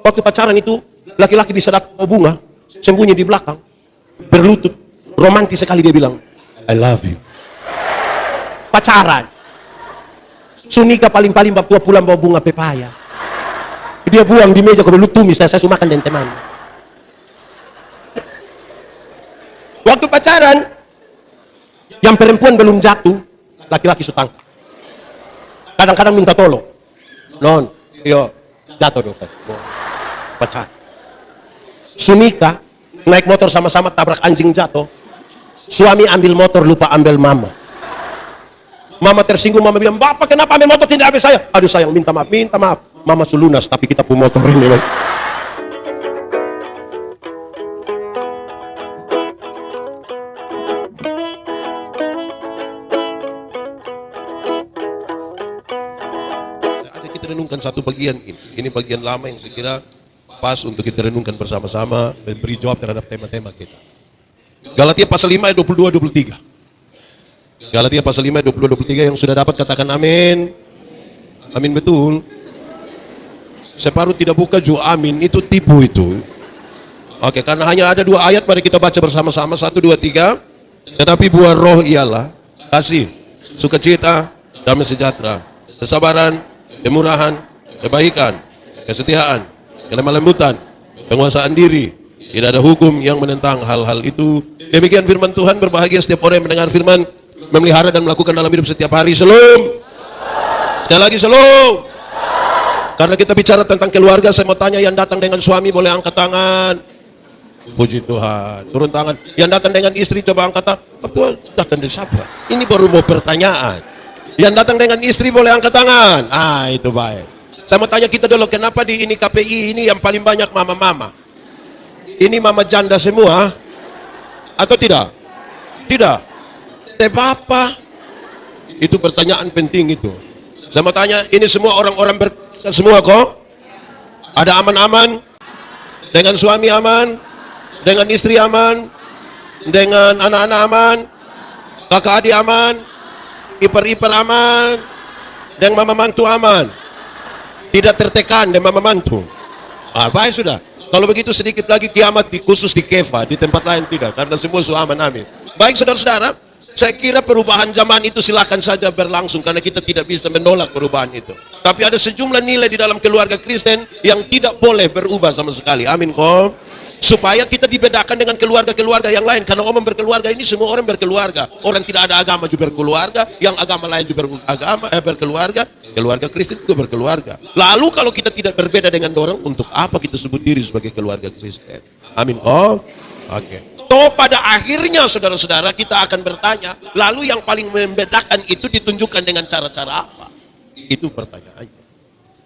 Waktu pacaran itu, laki-laki bisa dapat bunga, sembunyi di belakang, berlutut, romantis sekali dia bilang, I love you. Pacaran. Sunika paling-paling bab tua pulang bawa bunga pepaya. Dia buang di meja, kalau lu tumis, saya makan dan teman. Waktu pacaran, yang perempuan belum jatuh, laki-laki sutang. Kadang-kadang minta tolong. Non, yo, jatuh dong. Pacar. Sunika naik motor sama-sama tabrak anjing jatuh. Suami ambil motor lupa ambil mama. Mama tersinggung, mama bilang, "Bapak kenapa ambil motor tidak ambil saya?" Aduh sayang, minta maaf. Mama sulunas tapi kita punya motor ini. Ada kita renungkan satu bagian ini. Ini bagian lama yang saya kira pas untuk kita renungkan bersama-sama dan beri jawab terhadap tema-tema kita. Galatia pasal 5 ayat 22-23. Galatia pasal 5 ayat 22-23 yang sudah dapat katakan amin. Amin betul. Separuh tidak buka juga amin, itu tipu itu. Oke, karena hanya ada 2 ayat, mari kita baca bersama-sama. 1, 2, 3. Tetapi buah roh ialah kasih, sukacita, damai sejahtera, kesabaran, kemurahan, kebaikan, kesetiaan, kelemah lembutan, penguasaan diri. Tidak ada hukum yang menentang hal-hal itu. Demikian firman Tuhan. Berbahagia setiap orang yang mendengar firman, memelihara dan melakukan dalam hidup setiap hari. Shalom. Sekali lagi shalom. Karena kita bicara tentang keluarga, saya mau tanya, yang datang dengan suami boleh angkat tangan. Puji Tuhan. Turun tangan. Yang datang dengan istri coba angkat tangan. Apa datang dari siapa? Ini baru mau pertanyaan. Yang datang dengan istri boleh angkat tangan. Ah, itu baik. Saya mau tanya kita dulu, kenapa di ini KPI ini yang paling banyak mama-mama? Ini mama janda semua? Atau tidak? Tidak. Papa? Itu pertanyaan penting itu. Saya mau tanya, ini semua orang-orang semua kok? Ada aman-aman? Dengan suami aman? Dengan istri aman? Dengan anak-anak aman? Kakak adik aman? Ipar-ipar aman? Dengan mama mantu aman? Tidak tertekan dengan mama mantu? Ah, baik sudah. Kalau begitu sedikit lagi kiamat khusus di Kefa, di tempat lain tidak, karena semua sudah aman, amin. Baik saudara-saudara, saya kira perubahan zaman itu silakan saja berlangsung, karena kita tidak bisa menolak perubahan itu. Tapi ada sejumlah nilai di dalam keluarga Kristen yang tidak boleh berubah sama sekali, amin kok. Supaya kita dibedakan dengan keluarga-keluarga yang lain, karena orang berkeluarga ini semua orang berkeluarga. Orang tidak ada agama juga berkeluarga, yang agama lain juga berkeluarga. Keluarga Kristen juga berkeluarga. Lalu kalau kita tidak berbeda dengan orang, untuk apa kita sebut diri sebagai keluarga Kristen? Amin. Oh, oke. Toh pada akhirnya saudara-saudara kita akan bertanya, lalu yang paling membedakan itu ditunjukkan dengan cara-cara apa? Itu pertanyaannya.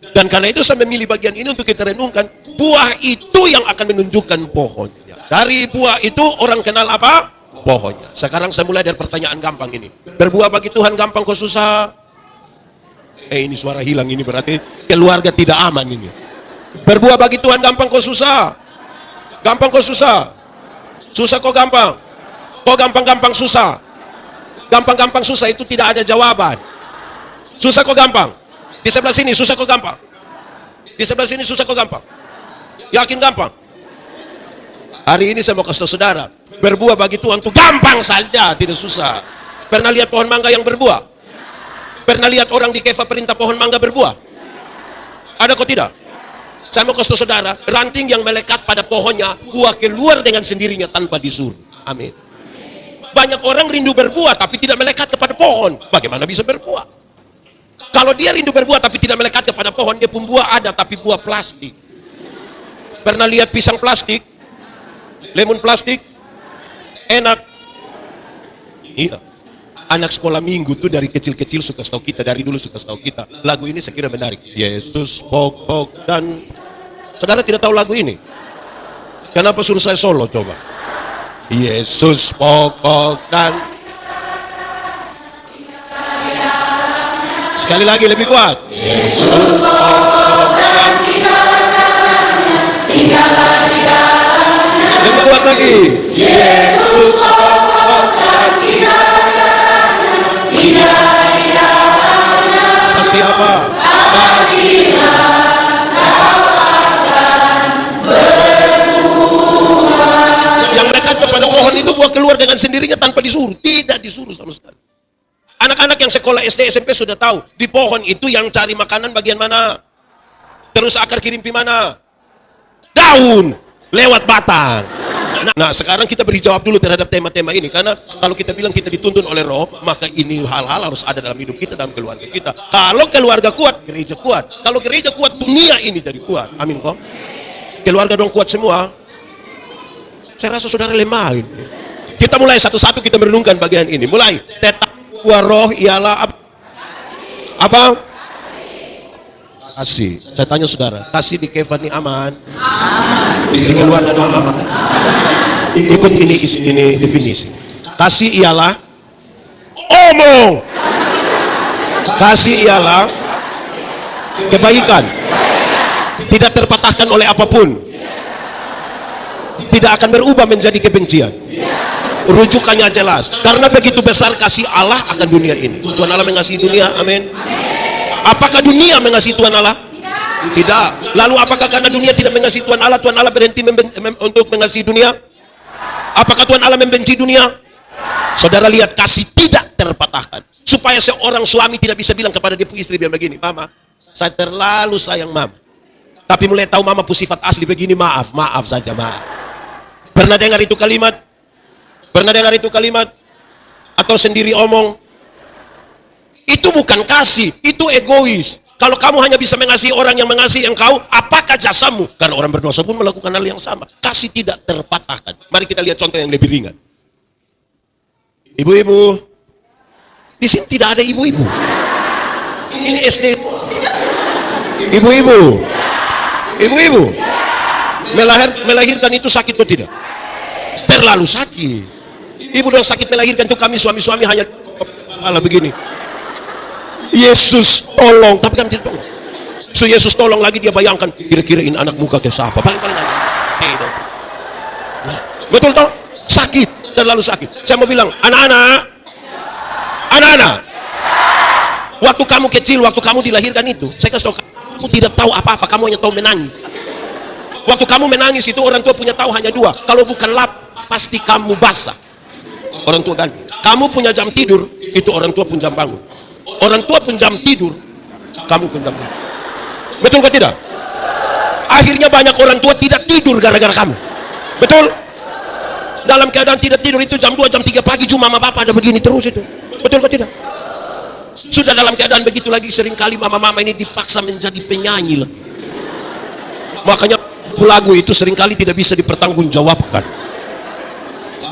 Dan karena itu saya memilih bagian ini untuk kita renungkan. Buah itu yang akan menunjukkan pohonnya. Dari buah itu orang kenal apa? Pohonnya. Sekarang saya mulai dari pertanyaan gampang ini. Berbuah bagi Tuhan gampang kok susah? Ini suara hilang, ini berarti keluarga tidak aman ini. Berbuah bagi Tuhan gampang kok susah? Gampang kok susah? Susah kok gampang? Kok gampang-gampang susah? Gampang-gampang susah itu tidak ada jawaban. Susah kok gampang? Di sebelah sini susah kok gampang? Di sebelah sini susah kok gampang? Yakin gampang? Hari ini saya mau kasih tahu saudara, berbuah bagi Tuhan itu gampang saja, tidak susah. Pernah lihat pohon mangga yang berbuah? Pernah lihat orang di Kefa perintah pohon mangga berbuah? Ada kok tidak? Saya mau kasih tahu saudara, ranting yang melekat pada pohonnya, buah keluar dengan sendirinya tanpa disuruh. Amin. Banyak orang rindu berbuah tapi tidak melekat kepada pohon. Bagaimana bisa berbuah? Kalau dia rindu berbuah tapi tidak melekat kepada pohon, dia pun buah ada tapi buah plastik. Pernah lihat pisang plastik? Lemon plastik? Enak. Iya. Anak sekolah minggu tuh dari kecil-kecil suka tahu kita, dari dulu suka tahu kita. Lagu ini saya kira menarik. Yesus pokok dan... Saudara tidak tahu lagu ini? Kenapa suruh saya solo coba? Yesus pokok dan... Sekali lagi lebih kuat. Yesus pokok dan lebih kuat lagi. Yesus pokok dan pasti apa? dengan sendirinya tanpa disuruh. Tidak disuruh sama sekali. Anak-anak yang sekolah SD, SMP sudah tahu. Di pohon itu yang cari makanan bagian mana? Terus akar kirim pi mana? Daun. Lewat batang. Nah, sekarang kita beri jawab dulu terhadap tema-tema ini. Karena kalau kita bilang kita dituntun oleh roh, maka ini hal-hal harus ada dalam hidup kita, dalam keluarga kita. Kalau keluarga kuat, gereja kuat. Kalau gereja kuat, dunia ini jadi kuat. Amin kok. Keluarga dong kuat semua. Saya rasa saudara lemah ini. Kita mulai satu-satu kita merenungkan bagian ini. Mulai. Tetap roh ialah apa? Kasih. Saya tanya saudara, kasih di Kefan ini aman? Di keluarga dong aman? Ikut ini definisi. Kasih ialah omong. Kasih ialah kebaikan. Tidak terpatahkan oleh apapun. Tidak akan berubah menjadi kebencian. Rujukannya jelas. Karena begitu besar kasih Allah akan dunia ini. Tuhan Allah mengasihi dunia. Amin. Apakah dunia mengasihi Tuhan Allah? Tidak. Lalu apakah karena dunia tidak mengasihi Tuhan Allah berhenti untuk mengasihi dunia? Apakah Tuhan Allah membenci dunia? Saudara lihat, kasih tidak terpatahkan. Supaya seorang suami tidak bisa bilang kepada dia istri biar begini, mama, saya terlalu sayang mama. Tapi mulai tahu mama sifat asli begini, maaf saja, maaf. Pernah dengar itu kalimat? Pernah dengar itu kalimat? Atau sendiri omong? Itu bukan kasih, itu egois. Kalau kamu hanya bisa mengasihi orang yang mengasihi engkau, apakah jasamu? Karena orang berdosa pun melakukan hal yang sama. Kasih tidak terpatahkan. Mari kita lihat contoh yang lebih ringan. Ibu-ibu, di sini tidak ada ibu-ibu. Ini SD. Ibu-ibu, melahirkan itu sakit atau tidak? Terlalu sakit. Ibu yang sakit melahirkan itu kami suami-suami hanya malah begini. Yesus tolong, tapi kan tidak tolong. So Yesus tolong lagi dia bayangkan, kira-kira ini anak muka ke siapa? Paling-paling aja. Tidak. Nah, betul toh? Sakit, terlalu sakit. Saya mau bilang, anak-anak, waktu kamu kecil, waktu kamu dilahirkan itu, saya kasih tahu, kamu tidak tahu apa-apa, kamu hanya tahu menangis. Waktu kamu menangis itu orang tua punya tahu hanya dua. Kalau bukan lap, pasti kamu basah. Orang tua ganti. Kamu punya jam tidur, itu orang tua pun jam bangun. Orang tua pun jam tidur, kamu pun jam tidur. Betul atau tidak? Akhirnya banyak orang tua tidak tidur gara-gara kamu. Betul? Dalam keadaan tidak tidur itu jam 2, jam 3 pagi cuma mama bapak ada begini terus itu. Betul atau tidak? Sudah dalam keadaan begitu lagi seringkali mama-mama ini dipaksa menjadi penyanyi lah. Makanya lagu itu seringkali tidak bisa dipertanggungjawabkan.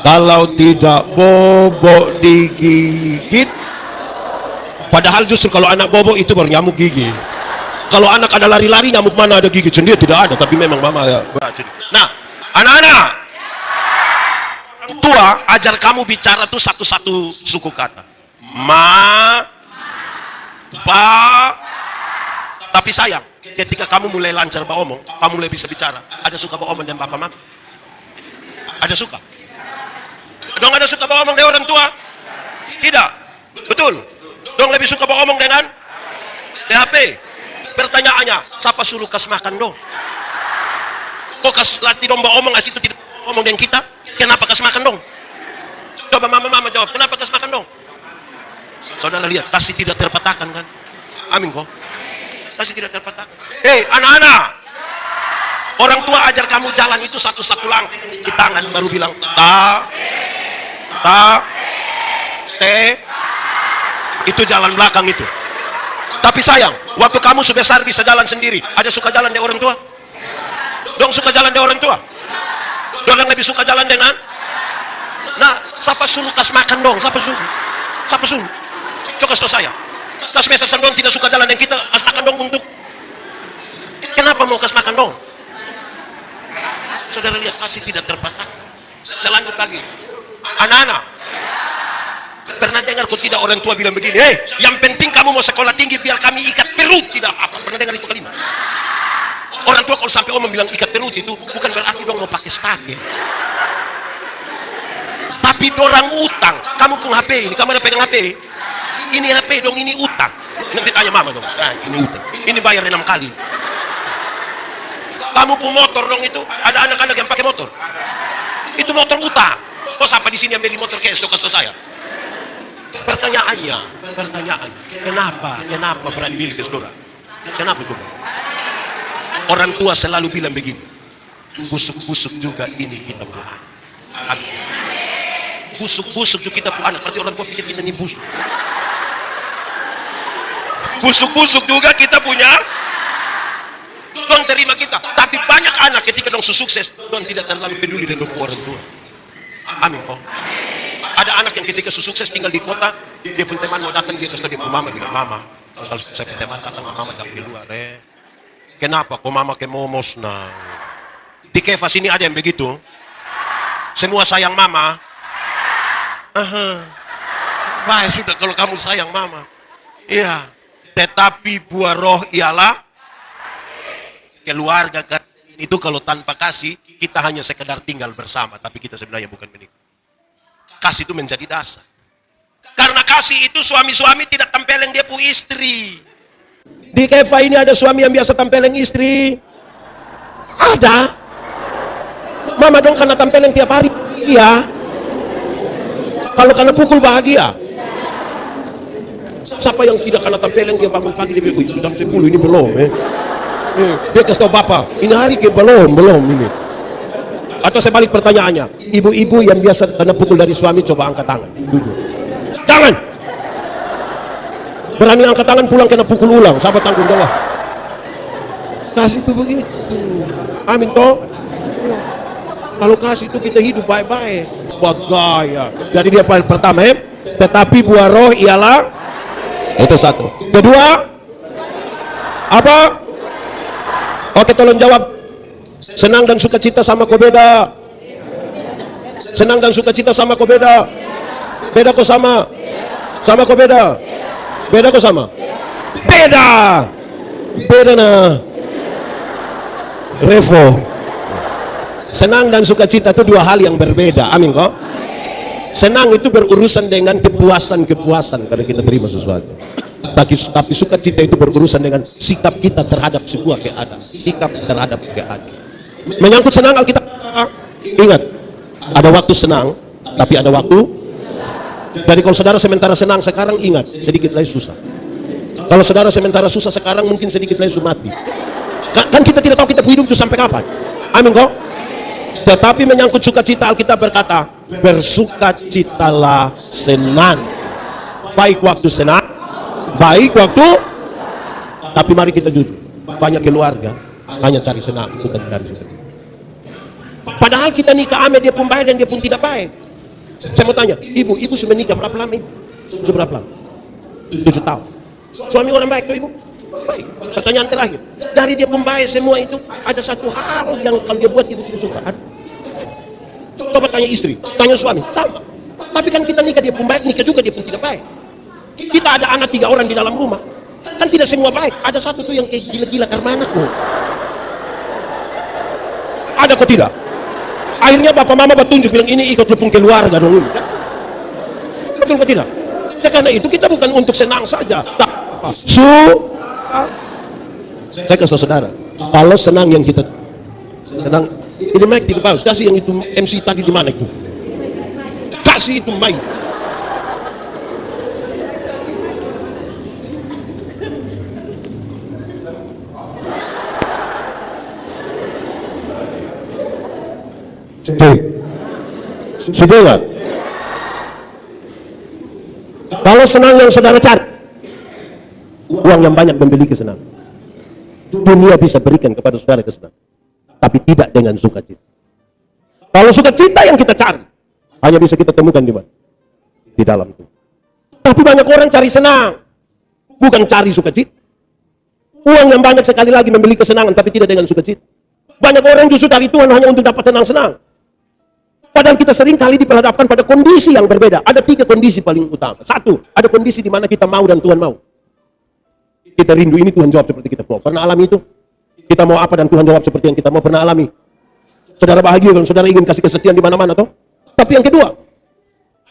Kalau tidak bobok digigit, padahal justru kalau anak bobok itu baru nyamuk gigi. Kalau anak ada lari-lari, nyamuk mana ada gigi sendiri tidak ada, tapi memang mama ya. Nah, anak-anak, tua ajar kamu bicara tuh satu-satu suku kata. Ma, pa, tapi sayang, ketika kamu mulai lancar beromong, kamu mulai bisa bicara. Ada suka beromong dengan bapak mama? Ada suka? Dong ada suka beromong dengan orang tua? Tidak. Betul. Dong lebih suka beromong dengan DHP. Pertanyaannya, siapa suruh kas makan dong? Kok kas latih dong beromong asih itu tidak ngomong dengan kita? Kenapa kas makan dong? Coba mama jawab, kenapa kas makan dong? Saudara lihat, kasih tidak terpatahkan kan? Amin kok. Kasih tidak terpatahkan. Hei anak-anak, orang tua ajar kamu jalan itu satu-satu langkah di tangan baru bilang te. Itu jalan belakang itu. Tapi sayang, waktu kamu sudah besar bisa jalan sendiri, ada suka jalan dengan orang tua? Dong suka jalan dengan orang tua? Dong yang lebih suka jalan dengan? Nah, siapa suruh kas makan dong? Siapa suruh? Coba kasih tahu saya. Tas mesej dong tidak suka jalan dengan kita, kas makan dong untuk. Kenapa mau kas makan dong? Saudara lihat, kasih tidak terpatah. Saya lanjut lagi. Anak-anak, pernah dengar kok tidak orang tua bilang begini, hei, yang penting kamu mau sekolah tinggi biar kami ikat perut, tidak apa? Pernah dengar itu kalimat? Orang tua kalau sampai omong bilang ikat perut itu bukan berarti dong mau pakai stake. Tapi dorang utang. Kamu pun HP ini, kamu ada pegang HP. Ini HP dong, ini utang. Nanti tanya mama dong. Nah, ini utang. Ini bayar 6 kali. Kamu pun motor dong itu. Ada anak-anak yang pakai motor. Itu motor utang. Kok sampai di sini yang beli motor cash, kasih saya? Pertanyaan, kenapa berani beli ke saudara? Kenapa itu? Orang tua selalu bilang begini, busuk-busuk juga ini kita punya anak. Busuk-busuk juga kita punya anak, berarti orang tua pikir kita ini busuk. Busuk-busuk juga kita punya, Tuhan terima kita. Tapi banyak anak ketika dong sukses, Tuhan tidak terlalu peduli dengan orang tua. Amin kok. Ada anak yang ketika sukses tinggal di kota, dia pun teman mau datang, dia kasih dia ke mama, bilang mama, kalau saya punya teman datang, mama datang di luar. Kenapa? Kok mama ke momos nah? Di Kefas ini ada yang begitu. Semua sayang mama. Baik sudah kalau kamu sayang mama. Iya. Tetapi buah roh ialah keluarga kan. Itu kalau tanpa kasih, kita hanya sekedar tinggal bersama, tapi kita sebenarnya bukan menikah. Kasih itu menjadi dasar. Karena kasih itu suami-suami tidak tempeleng dia pu istri. Di Kefa ini ada suami yang biasa tempeleng istri. Ada. Mama dong karena tempeleng tiap hari. Iya. Kalau karena pukul bahagia. Siapa yang tidak karena tempeleng dia bangun pagi dia bilang, jam 10 ini belum dia kasih tahu bapak, ini hari ke belum ini. Atau saya balik pertanyaannya, ibu-ibu yang biasa kena pukul dari suami coba angkat tangan. Jangan. Berani angkat tangan pulang kena pukul ulang, siapa tanggung jawab? Kasih itu begitu. Amin toh. Kalau kasih itu kita hidup baik-baik. Bagaya. Jadi dia pertama tetapi buah roh ialah itu satu. Kedua, apa? Oke, tolong jawab. Senang dan sukacita sama kau beda. Senang dan sukacita sama kau beda. Beda kau sama. Sama kau beda. Beda kau sama. Beda. Beda nah. Revo. Senang dan sukacita itu dua hal yang berbeda. Amin kok. Senang itu berurusan dengan kepuasan kalau kita terima sesuatu. Tapi sukacita itu berurusan dengan sikap kita terhadap sebuah keadaan. Sikap terhadap keadaan. Menyangkut senang Alkitab. Ingat, ada waktu senang, tapi ada waktu. Jadi kalau saudara sementara senang sekarang, ingat, sedikit lagi susah. Kalau saudara sementara susah sekarang, mungkin sedikit lagi mati. Kan kita tidak tahu kita hidup itu sampai kapan. Amin kok. Tetapi menyangkut sukacita, Alkitab berkata, bersukacitalah senang. Baik waktu senang, baik waktu. Tapi mari kita jujur, banyak keluarga hanya cari senang, bukan cari sukacita. Padahal kita nikah ame dia pun baik dan dia pun tidak baik. Saya mau tanya, ibu sudah menikah berapa lama ibu? Sudah berapa lama? 7 tahun. Suami orang baik tuh ibu? Baik. Pertanyaan terakhir, dari dia pun baik semua itu, ada satu hal yang kalau dia buat ibu suka. Coba tanya istri, tanya suami, sama. Tapi kan kita nikah dia pun baik, nikah juga dia pun tidak baik. Kita ada anak 3 orang di dalam rumah, kan tidak semua baik. Ada satu tuh yang kayak gila-gila karena anakku. Ada kok tidak? Akhirnya bapak mama bertunjuk bilang ini ikut lepung keluarga dong ini. Betul kok tidak? Ya, karena itu kita bukan untuk senang saja. Saya kasih saudara, kalau senang yang kita senang. Ini mic tidak bagus, kasih yang itu MC tadi di mana itu? Kasih itu mic. Sudah enggak? Kalau senang yang saudara cari, uang yang banyak membeli kesenangan. Dunia bisa berikan kepada saudara kesenangan, tapi tidak dengan sukacita. Kalau sukacita yang kita cari, hanya bisa kita temukan di mana? Di dalam itu. Tapi banyak orang cari senang, bukan cari sukacita. Uang yang banyak sekali lagi membeli kesenangan, tapi tidak dengan sukacita. Banyak orang justru cari Tuhan hanya untuk dapat senang-senang. Padahal kita sering kali diperhadapkan pada kondisi yang berbeda. Ada 3 kondisi paling utama. 1, ada kondisi di mana kita mau dan Tuhan mau. Kita rindu ini, Tuhan jawab seperti kita mau. Pernah alami itu? Kita mau apa dan Tuhan jawab seperti yang kita mau. Pernah alami? Saudara bahagia kalau saudara ingin kasih kesetiaan di mana-mana toh? Tapi yang kedua,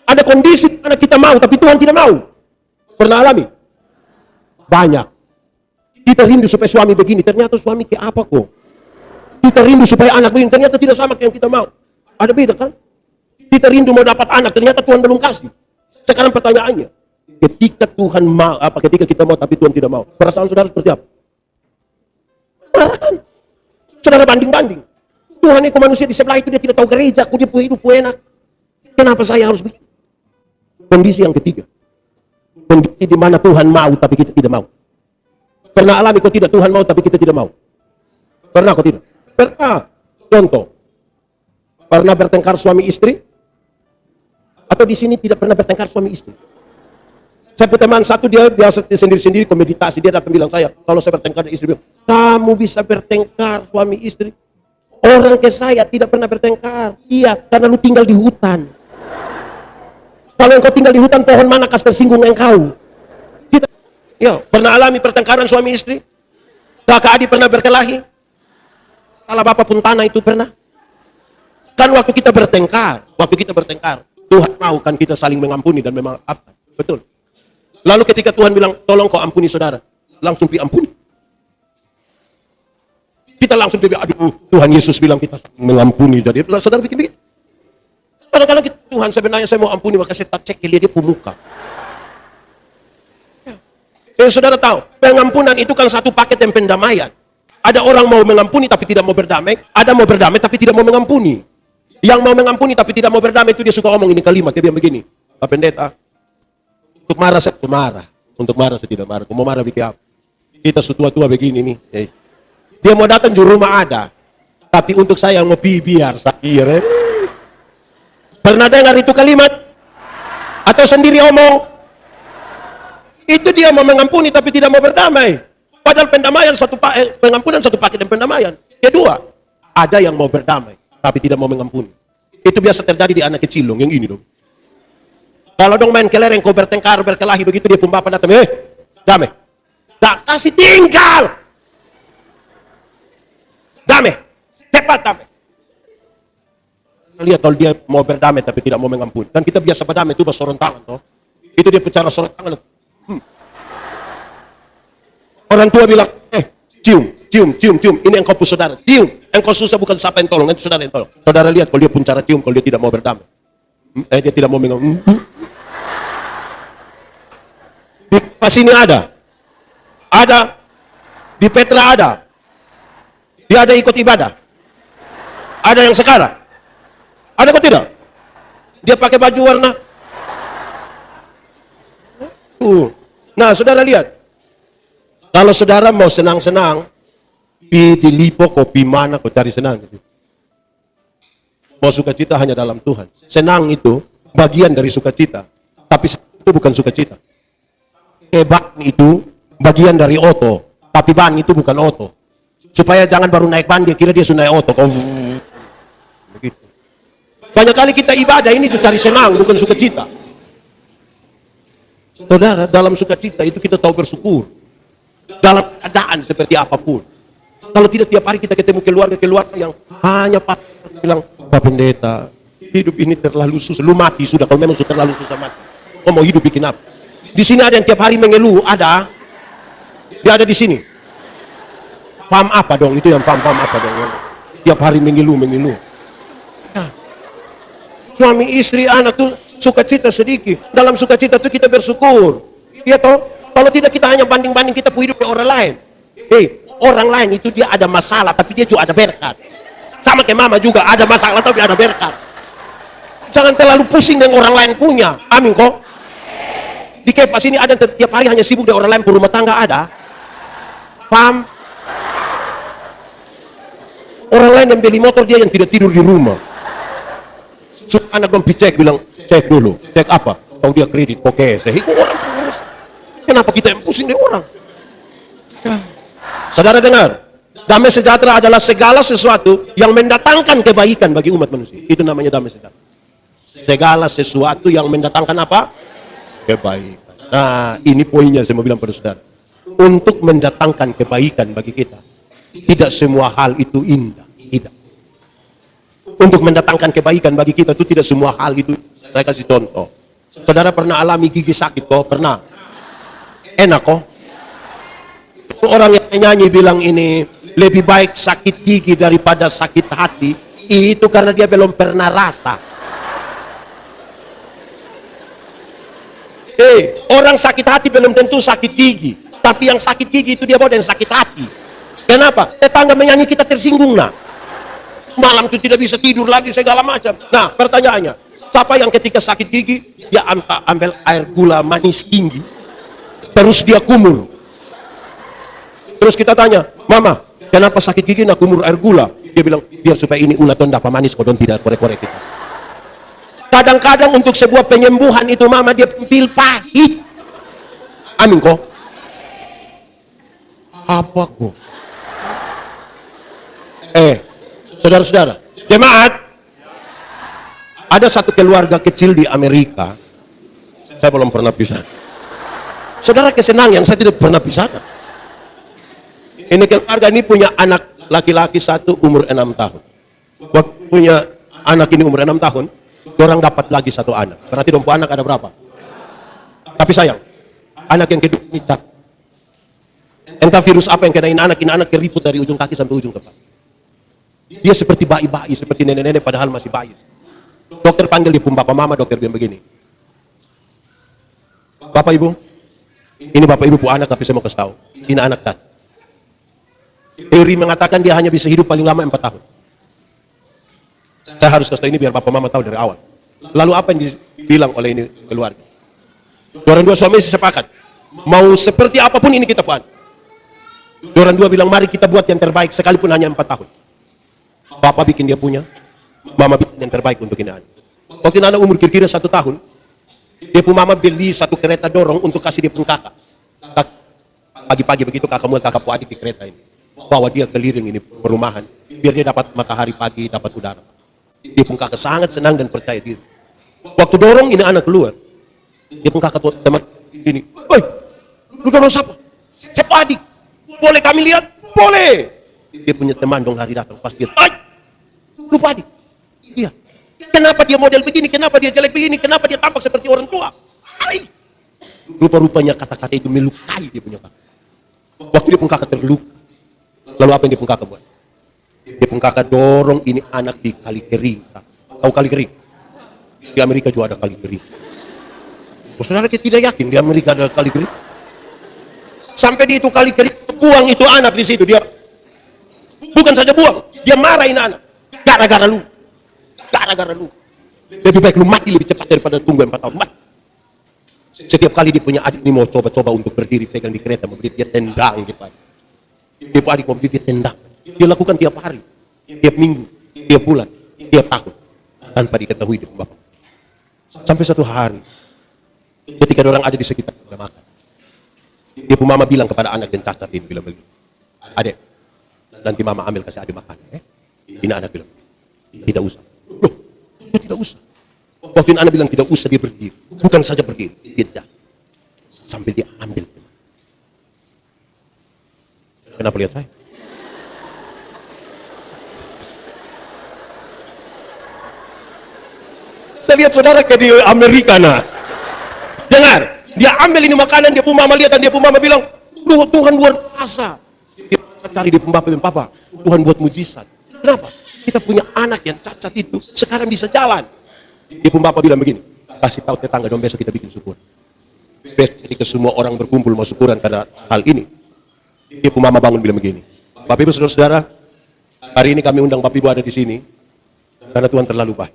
ada kondisi di mana kita mau tapi Tuhan tidak mau. Pernah alami? Banyak. Kita rindu supaya suami begini, ternyata suami kayak apa kok? Kita rindu supaya anak begini, ternyata tidak sama kayak yang kita mau. Ada beda kan? Kita rindu mau dapat anak, ternyata Tuhan belum kasih. Sekarang pertanyaannya, ketika Tuhan mau, ketika kita mau tapi Tuhan tidak mau, perasaan saudara seperti apa? Marahan. Saudara banding-banding. Tuhan itu manusia di sebelah itu, dia tidak tahu gereja, dia hidup enak. Kenapa saya harus begitu? Kondisi yang ketiga. Kondisi di mana Tuhan mau tapi kita tidak mau. Pernah alami kau tidak Tuhan mau tapi kita tidak mau? Pernah kau tidak? Pernah. Contoh. Pernah bertengkar suami istri? Atau di sini tidak pernah bertengkar suami istri? Saya punya teman satu, dia sendiri-sendiri komeditasi, dia datang bilang saya, kalau saya bertengkar dengan istri, bilang, kamu bisa bertengkar suami istri? Orang ke saya tidak pernah bertengkar. Iya, karena lu tinggal di hutan. Kalau engkau tinggal di hutan, pohon mana kas tersinggung engkau? Kita, ya, pernah alami pertengkaran suami istri? Kakak adik pernah berkelahi? Salah bapak pun tanah itu pernah? Kan waktu kita bertengkar, Tuhan mau kan kita saling mengampuni dan memaafkan. Betul. Lalu ketika Tuhan bilang, tolong kau ampuni saudara, langsung diampuni. Kita langsung bilang, aduh, Tuhan Yesus bilang kita mengampuni. Jadi saudara bikin-bikin. Kadang-kadang Tuhan sebenarnya saya mau ampuni, maka saya tak cek dia pemuka. Ya. Saudara tahu, pengampunan itu kan satu paket yang pendamaian. Ada orang mau mengampuni tapi tidak mau berdamai, ada mau berdamai tapi tidak mau mengampuni. Yang mau mengampuni tapi tidak mau berdamai itu dia suka ngomong ini kalimat, dia bilang begini, Pak Pendeta, untuk marah saya marah, untuk marah saya tidak marah, mau marah bikin apa? Kita setua-tua begini nih. Dia mau datang di rumah ada, tapi untuk saya mau biar sakit. Pernah dengar itu kalimat? Atau sendiri omong? Itu dia mau mengampuni tapi tidak mau berdamai. Padahal pendamaian pengampunan satu paket dan pendamaian. Kedua, ada yang mau berdamai tapi tidak mau mengampuni. Itu biasa terjadi di anak kecil dong, yang ini dong. Kalau dong main kelereng, kau bertengkar, berkelahi begitu, dia pun bapak datang, damai. Tak kasih tinggal. Damai. Cepat damai. Lihat kalau dia mau berdamai tapi tidak mau mengampuni. Kan kita biasa berdamai itu sorong tangan, toh. Itu dia bicara sorong tangan. Orang tua bilang, cium. Ini engkau pun saudara. Cium. Engkau susah bukan siapa yang tolong, itu saudara yang tolong. Saudara lihat kalau dia pun cara cium, kalau dia tidak mau berdamai. Dia tidak mau mengampuni. Di pas ini ada. Di Petra ada. Dia ada ikut ibadah. Ada yang sekarang. Ada kok tidak? Dia pakai baju warna. Nah, saudara lihat. Kalau saudara mau senang-senang, di Lipo, kopi mana, kau cari senang. Mau sukacita hanya dalam Tuhan. Senang itu bagian dari sukacita. Tapi itu bukan sukacita. Ban itu bagian dari oto. Tapi ban itu bukan oto. Supaya jangan baru naik ban, dia kira dia sudah naik oto. Begitu. Banyak kali kita ibadah ini cari senang, bukan sukacita. Saudara, dalam sukacita itu kita tahu bersyukur. Dalam keadaan seperti apapun. Kalau tidak tiap hari kita ketemu keluarga yang hanya bilang, Pak Pendeta, hidup ini terlalu susah. Lu mati sudah, kalau memang sudah terlalu susah mati. Oh, mau hidup bikin apa? Di sini ada yang tiap hari mengeluh, ada. Dia ada di sini. Paham apa dong? Itu yang paham apa dong? Tiap hari mengeluh. Nah, suami, istri, anak tuh sukacita sedikit. Dalam sukacita tuh kita bersyukur. Iya toh? Kalau tidak kita hanya banding-banding, kita hidup dengan orang lain. Orang lain itu dia ada masalah, tapi dia juga ada berkat. Sama kayak mama juga ada masalah, tapi ada berkat. Jangan terlalu pusing dengan orang lain punya. Amin kok. Di Kefas ini ada tiap hari hanya sibuk dengan orang lain, rumah tangga ada. Paham? Orang lain yang beli motor, dia yang tidak tidur di rumah. Anak dong cek, bilang, cek dulu. Cek apa? Tahu dia kredit, oke. Orang pengurus. Kenapa kita yang pusing dengan orang? Saudara dengar, damai sejahtera adalah segala sesuatu yang mendatangkan kebaikan bagi umat manusia. Itu namanya damai sejahtera. Segala sesuatu yang mendatangkan apa? Kebaikan. Nah, ini poinnya saya mau bilang pada saudara. Untuk mendatangkan kebaikan bagi kita, tidak semua hal itu indah. Tidak. Untuk mendatangkan kebaikan bagi kita itu tidak semua hal itu. Saya kasih contoh. Saudara pernah alami gigi sakit kok? Pernah? Enak kok? Orang yang nyanyi bilang ini lebih baik sakit gigi daripada sakit hati, itu karena dia belum pernah rasa. Orang sakit hati belum tentu sakit gigi. Tapi yang sakit gigi itu dia bawa yang sakit hati. Kenapa? Tetangga menyanyi kita tersinggung, nah. Malam itu tidak bisa tidur lagi, segala macam. Nah, pertanyaannya, siapa yang ketika sakit gigi, dia ambil air gula manis tinggi, terus dia kumur. Terus kita tanya, Mama, kenapa sakit gigi nak kumur air gula? Dia bilang, biar supaya ini ulat don dapat manis, kodon tidak korek-korek kita. Kadang-kadang untuk sebuah penyembuhan itu, Mama, dia pil pahit. Amin kok. Apa kok? Saudara-saudara, jemaat, ada satu keluarga kecil di Amerika. Saya belum pernah pisah. Saudara kesenang yang saya tidak pernah pisah. Ini keluarga ini punya anak laki-laki satu umur 6 tahun. Waktu punya anak ini umur 6 tahun, orang dapat lagi satu anak. Berarti dompo anak ada berapa? Tapi sayang, anak yang kedua ini cat. Entah virus apa yang kenain anak, ini anak keriput dari ujung kaki sampai ujung kepala. Dia seperti bayi-bayi, seperti nenek-nenek padahal masih bayi. Dokter panggil dia pun bapak mama, dokter bilang begini. Bapak ibu, ini bapak ibu pu anak tapi saya mau kasih tahu. Ini anak cat. Teori mengatakan dia hanya bisa hidup paling lama 4 tahun. Saya harus kasih tahu ini biar bapak mama tahu dari awal. Lalu apa yang dibilang oleh ini keluarga? Orang dua suami sepakat. Mau seperti apapun ini kita buat. Orang dua bilang mari kita buat yang terbaik sekalipun hanya 4 tahun. Bapak bikin dia punya, mama bikin yang terbaik untuk ini anak. Waktu anak umur kira-kira 1 tahun, dia pun mama beli satu kereta dorong untuk kasih dia pun kakak. Pagi-pagi begitu kakak muat kakak adik di kereta ini. Bawa dia keliling ini perumahan, biar dia dapat matahari pagi, dapat udara. Dia pun kakak sangat senang dan percaya diri. Waktu dorong ini anak keluar, dia pun kakak teman ini, "Woi, lu dorong siapa? Siapa adik? Boleh kami lihat?" "Boleh." Dia punya teman dong hari datang pas dia, "Lupa adik." "Iya." "Kenapa dia model begini? Kenapa dia jelek begini? Kenapa dia tampak seperti orang tua?" Rupa-rupanya kata-kata itu melukai dia punya kakak. Waktu dia pun kakak terluka. Lalu apa yang dia pun kakak buat? Dia pun kakak dorong ini anak di kali kering. Tahu kali kering? Di Amerika juga ada kali kering. Saudara kita tidak yakin di Amerika ada kali kering? Sampai di itu kali kering, buang itu anak di situ. Dia bukan saja buang, dia marahin anak. Gara-gara lu. Gara-gara lu. Lebih baik lu mati lebih cepat daripada tunggu 4 tahun. Mati. Setiap kali dia punya adik ini mau coba-coba untuk berdiri pegang di kereta, mau berdiri, dia tendang dia pagi. Dia punya adik mau berdiri, dia tendang. Dia lakukan tiap hari, tiap minggu, tiap bulan, tiap tahun. Tanpa diketahui dia bapak. Sampai satu hari, ketika orang ada di sekitar sudah makan. Dia pun mama bilang kepada anak yang cacat ini, bilang begini. "Adek, nanti mama ambil kasih adik makan." Ini anak bilang, "Tidak usah." "Loh, tidak usah." Waktu ini anak bilang tidak usah, dia berdiri. Bukan saja berdiri, dia tidak. Sambil dia ambil. Kenapa lihat saya? Saya lihat saudara ke di Amerika, nah. Dengar, dia ambil ini makanan, dia pun mama lihat dan dia pun mama bilang, "Tuhan luar biasa." Dia cari di papa, Tuhan buat mujizat. Kenapa? Kita punya anak yang cacat itu sekarang bisa jalan. Dia pun bapak bilang begini, "Kasih tahu tetangga dong, besok kita bikin syukur." Besok ketika semua orang berkumpul mau syukuran karena hal ini, dia pun mama bangun bilang begini, "Bapak ibu saudara-saudara, hari ini kami undang bapak ibu ada di sini karena Tuhan terlalu baik.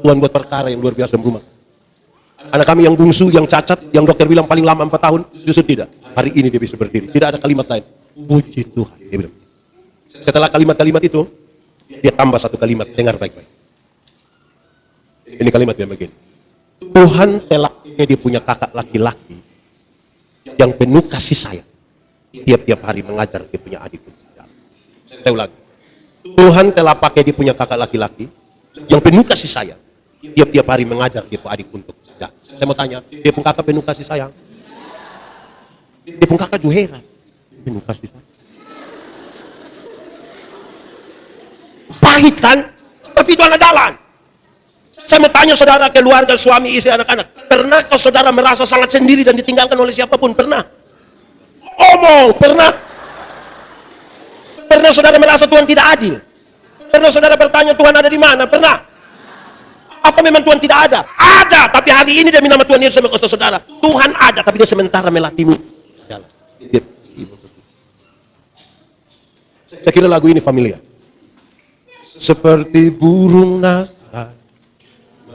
Tuhan buat perkara yang luar biasa di rumah. Anak kami yang bungsu, yang cacat, yang dokter bilang paling lama 4 tahun, justru tidak. Hari ini dia bisa berdiri. Tidak ada kalimat lain. Puji Tuhan." Dia bilang. Setelah kalimat-kalimat itu, dia tambah satu kalimat, dengar baik-baik. Ini kalimat yang begini. Tuhan telah dia punya kakak laki-laki yang penuh kasih sayang. Tiap-tiap hari mengajar dia punya adik. Saya ulangi. Tuhan telah pakai dia punya kakak laki-laki yang penuh kasih sayang. Tiap-tiap hari mengajar dia punya adik untuk kerja. Saya mau tanya, dia pun kakak penuh kasih sayang? Dia pun kakak juga heran. Penuh kasih sayang. Pahit kan? Tapi itu anak jalan. Saya mau tanya saudara, keluarga, suami, istri, anak-anak. Pernahkah saudara merasa sangat sendiri dan ditinggalkan oleh siapapun? Pernah? Omong, pernah? Pernah saudara merasa Tuhan tidak adil? Pernah saudara bertanya Tuhan ada di mana? Pernah? Apa memang Tuhan tidak ada? Ada, tapi hari ini demi nama Tuhan Yesus saya berkata saudara, Tuhan ada, tapi dia sementara melatihmu jalan. Saya kira lagu ini familiar. Seperti burung nasar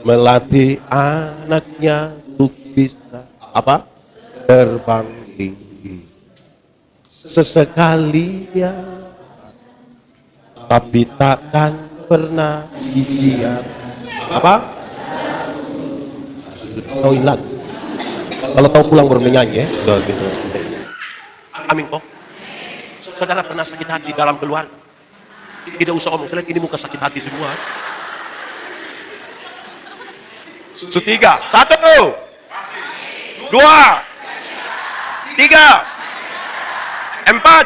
melatih anaknya untuk bisa apa? Terbang tinggi. Sesekali dia, tapi takkan pernah dibiarkan apa? Tauin lagu. Kalau tahu pulang baru menyanyi ya. Gitu. Amin kok. Saudara pernah sakit hati dalam keluarga? Tidak usah omong, kalian ini muka sakit hati semua. Tiga, satu, dua, tiga, empat.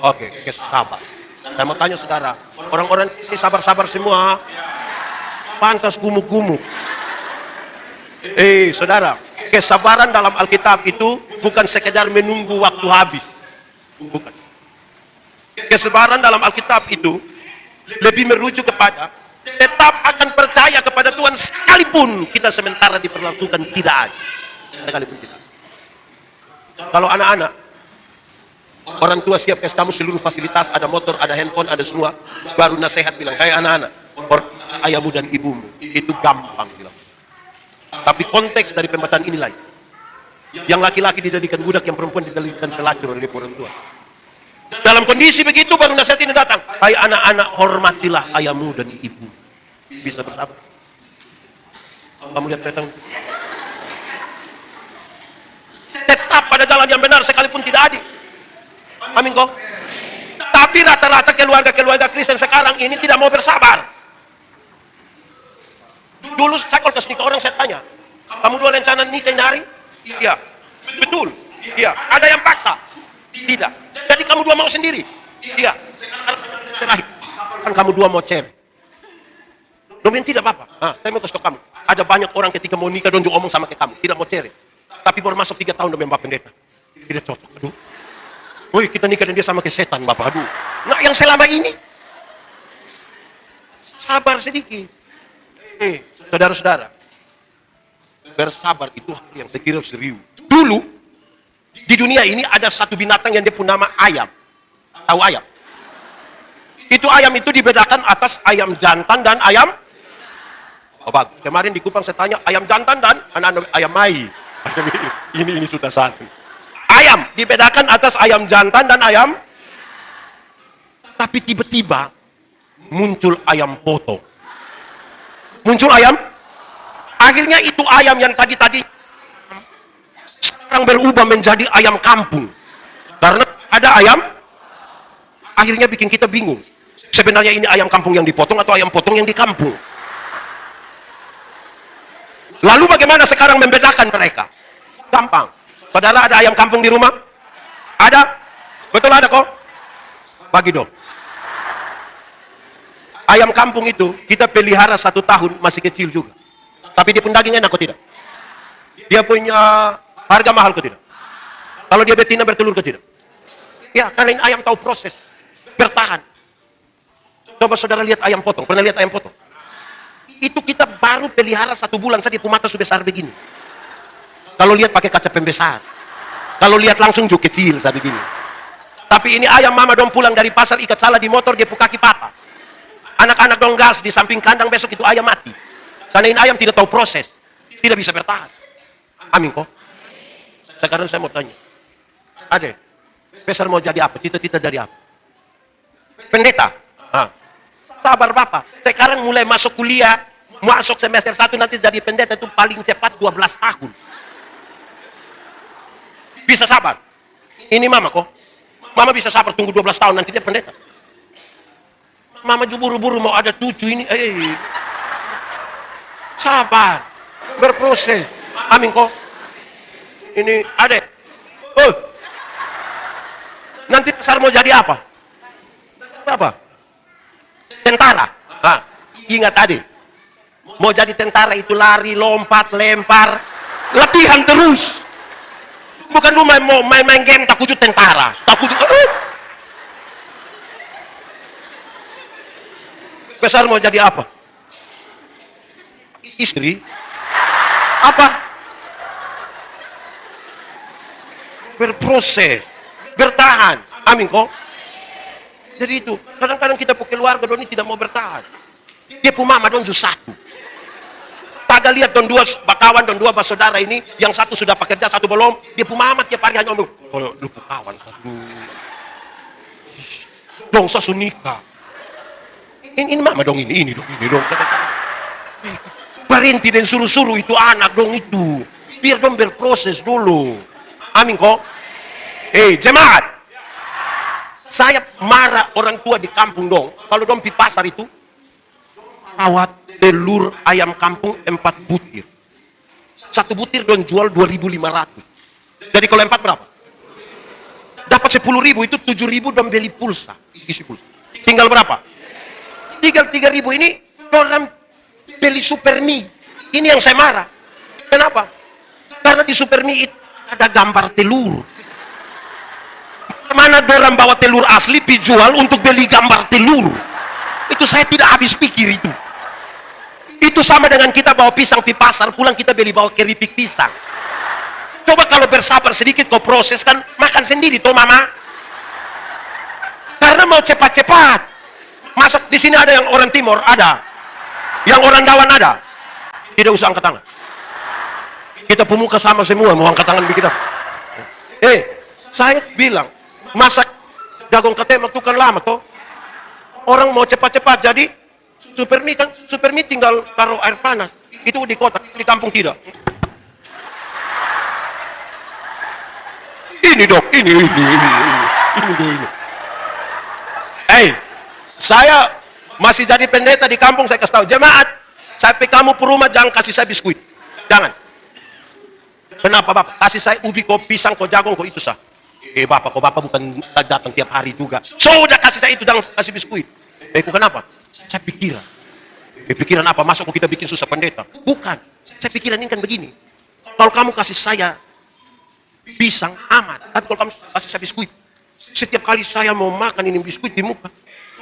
Oke, sabar. Saya mau tanya saudara, orang-orang ini sabar-sabar semua, pantas gumuk-gumuk. Saudara, kesabaran dalam Alkitab itu bukan sekedar menunggu waktu habis. Bukan. Kesabaran dalam Alkitab itu lebih merujuk kepada tetap akan percaya kepada Tuhan sekalipun kita sementara diperlakukan tidak ada. Sekalipun tidak. Kalau anak-anak, orang tua siap kasih kamu seluruh fasilitas, ada motor, ada handphone, ada semua, baru nasihat bilang, hai anak-anak, ayahmu dan ibumu, itu gampang bilang. Tapi konteks dari pembahasan ini lain. Yang laki-laki dijadikan budak, yang perempuan dijadikan pelacur oleh orang tua. Dalam kondisi begitu baru nasihat ini datang. Hai anak-anak, hormatilah ayahmu dan ibu. Bisa bersabar. Kamu lihat datang. Tetap pada jalan yang benar sekalipun tidak adil. Amin kok. Tapi rata-rata keluarga-keluarga Kristen sekarang ini tidak mau bersabar. Dulu saya kalau kasih nikah orang saya tanya, kamu dua rencana nikah ini hari? Iya. Betul. Iya. Ada yang paksa? Tidak. Jadi kamu dua mau sendiri? Iya. Terakhir. Kan kamu dua mau cerai. Domin tidak apa-apa. Saya mau kasih kamu. Ada banyak orang ketika mau nikah dan ngomong sama kamu, tidak mau cerai. Tapi baru masuk 3 tahun Domin Bapak Pendeta. Tidak cocok. Aduh. Woi, kita nikah dan dia sama ke setan, Bapak. Aduh. Nah, yang selama ini sabar sedikit. Saudara-saudara, bersabar itu hal yang saya kira serius. Dulu di dunia ini ada satu binatang yang dia punya nama ayam. Tahu ayam? Itu ayam itu dibedakan atas ayam jantan dan ayam. Oh, bagus. Kemarin di Kupang saya tanya ayam jantan dan anak ayam mai. Ini sudah satu. Ayam dibedakan atas ayam jantan dan ayam. Tapi tiba-tiba muncul ayam potong. Muncul ayam. Akhirnya itu ayam yang tadi sekarang berubah menjadi ayam kampung. Karena ada ayam, akhirnya bikin kita bingung. Sebenarnya ini ayam kampung yang dipotong atau ayam potong yang di kampung. Lalu bagaimana sekarang membedakan mereka? Gampang. Saudara ada ayam kampung di rumah? Ada? Betul ada kok? Bagi dong. Ayam kampung itu kita pelihara 1 tahun masih kecil juga. Tapi dia pun daging enak kok tidak? Dia punya harga mahal kok tidak? Kalau dia betina bertelur kok tidak? Ya, karena ini ayam tahu proses. Bertahan. Coba saudara lihat ayam potong. Pernah lihat ayam potong? Itu kita baru pelihara 1 bulan saja mata sebesar begini. Kalau lihat pakai kaca pembesar. Kalau lihat langsung juga kecil saat begini. Tapi ini ayam mama dong pulang dari pasar ikat salah di motor dia kaki patah. Anak-anak dong gas di samping kandang besok itu ayam mati. Karena ini ayam tidak tahu proses. Tidak bisa bertahan. Amin kok. Sekarang saya mau tanya. Ade, besar mau jadi apa? Cita-cita dari apa? Pendeta. Sabar Bapak. Sekarang mulai masuk kuliah. Masuk semester 1 nanti jadi pendeta itu paling cepat 12 tahun. Bisa sabar. Ini mama kok. Mama bisa sabar tunggu 12 tahun nanti dia pendeta. Mama juga buru-buru mau ada 7 ini. Sabar. Berproses. Amin kok. Ini adek. Nanti besar mau jadi apa? Apa? Tentara. Ingat adek. Mau jadi tentara itu lari, lompat, lempar. Latihan terus. Bukan lu main game takut tentara. Takut besar mau jadi apa? Istri? Apa? berproses, bertahan. Amin kok. Jadi itu, kadang-kadang kita punya keluarga doni tidak mau bertahan. Dia punya mama don satu. Pada lihat don dua kawan, don dua saudara ini, yang satu sudah pekerja, satu belum. Dia punya mama tiap hari hanya ngomong, kalau lu kawan satu. Dong sasu nikah. Ini mama dong ini dong. Berhenti dan suruh-suruh itu anak dong itu. Biar dong berproses dulu. Amin kok. Jemaat. Saya marah orang tua di kampung dong. Kalau dong di pasar itu, awat telur ayam kampung 4 butir. 1 butir dong jual 2.500. Jadi kalau 4 berapa? Dapat 10.000 itu 7.000 dong beli pulsa. Isi pulsa. Tinggal berapa? Tinggal 3.000 ini orang beli supermi. Ini yang saya marah. Kenapa? Karena di supermi itu ada gambar telur. Mana orang bawa telur asli dijual untuk beli gambar telur? Itu saya tidak habis pikir itu. Itu sama dengan kita bawa pisang di pasar, pulang kita beli bawa keripik pisang. Coba kalau bersabar sedikit kau proses kan makan sendiri toh mama. Karena mau cepat-cepat. Masak di sini ada yang orang timur, ada. Yang orang Dawan ada. Tidak usah angkat tangan. Kita pemuka sama semua mau angkat tangan kita. Saya bilang, masak jagung ketemak itu kan lama toh. Orang mau cepat-cepat jadi supermi tinggal taruh air panas. Itu di kota, di kampung tidak. Ini dok, ini. Saya masih jadi pendeta di kampung, saya kasih tahu jemaat, sampai kamu ke rumah jangan kasih saya biskuit, jangan. Kenapa bapak? Kasih saya ubi kok, pisang kok, jagung kok, itu sah. Bapak bukan datang tiap hari juga. Sudah kasih saya itu, jangan kasih biskuit. Kenapa? Saya pikiran. Pikiran apa? Masuk kita bikin susah pendeta? Bukan. Saya pikiran ini kan begini. Kalau kamu kasih saya pisang amat, tapi kalau kamu kasih saya biskuit, setiap kali saya mau makan ini biskuit di muka,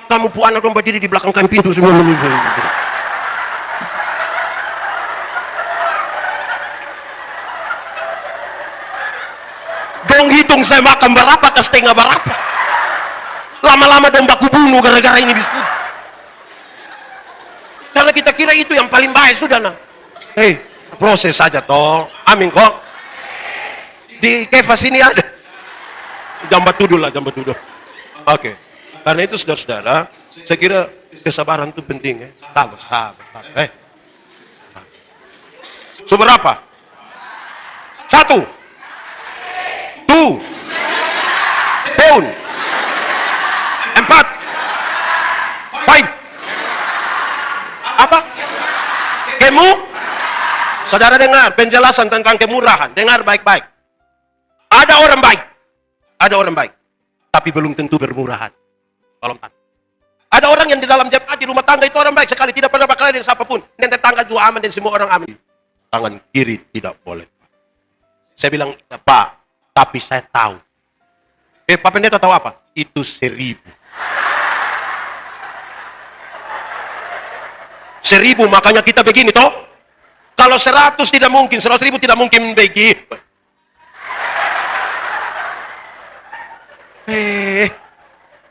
kamu pu anak dong berdiri di belakang kan pintu semua. Dong hitung saya makan berapa ke setengah berapa. Lama-lama dong baku bunuh gara-gara ini biskuit. Karena kita kira itu yang paling baik sudah nah. Proses saja toh. Amin kok. Di kefas ini ada. Jambat tuduh. Oke. Karena itu saudara-saudara, saya kira kesabaran itu penting ya. Sabar. Seberapa? 1, 2, tahun, 4, 5. Apa? Saudara dengar penjelasan tentang kemurahan. Dengar baik-baik. Ada orang baik, tapi belum tentu bermurah hati. Ada orang yang di dalam jemaat di rumah tangga itu orang baik sekali, tidak pernah bakal dengan siapapun. Dan tetangga juga aman dan semua orang aman. Tangan kiri tidak boleh. Saya bilang, Pak, tapi saya tahu. Pak Pendeta tahu apa? Itu 1.000. 1.000, makanya kita begini toh. Kalau 100 tidak mungkin, 100.000 tidak mungkin begitu.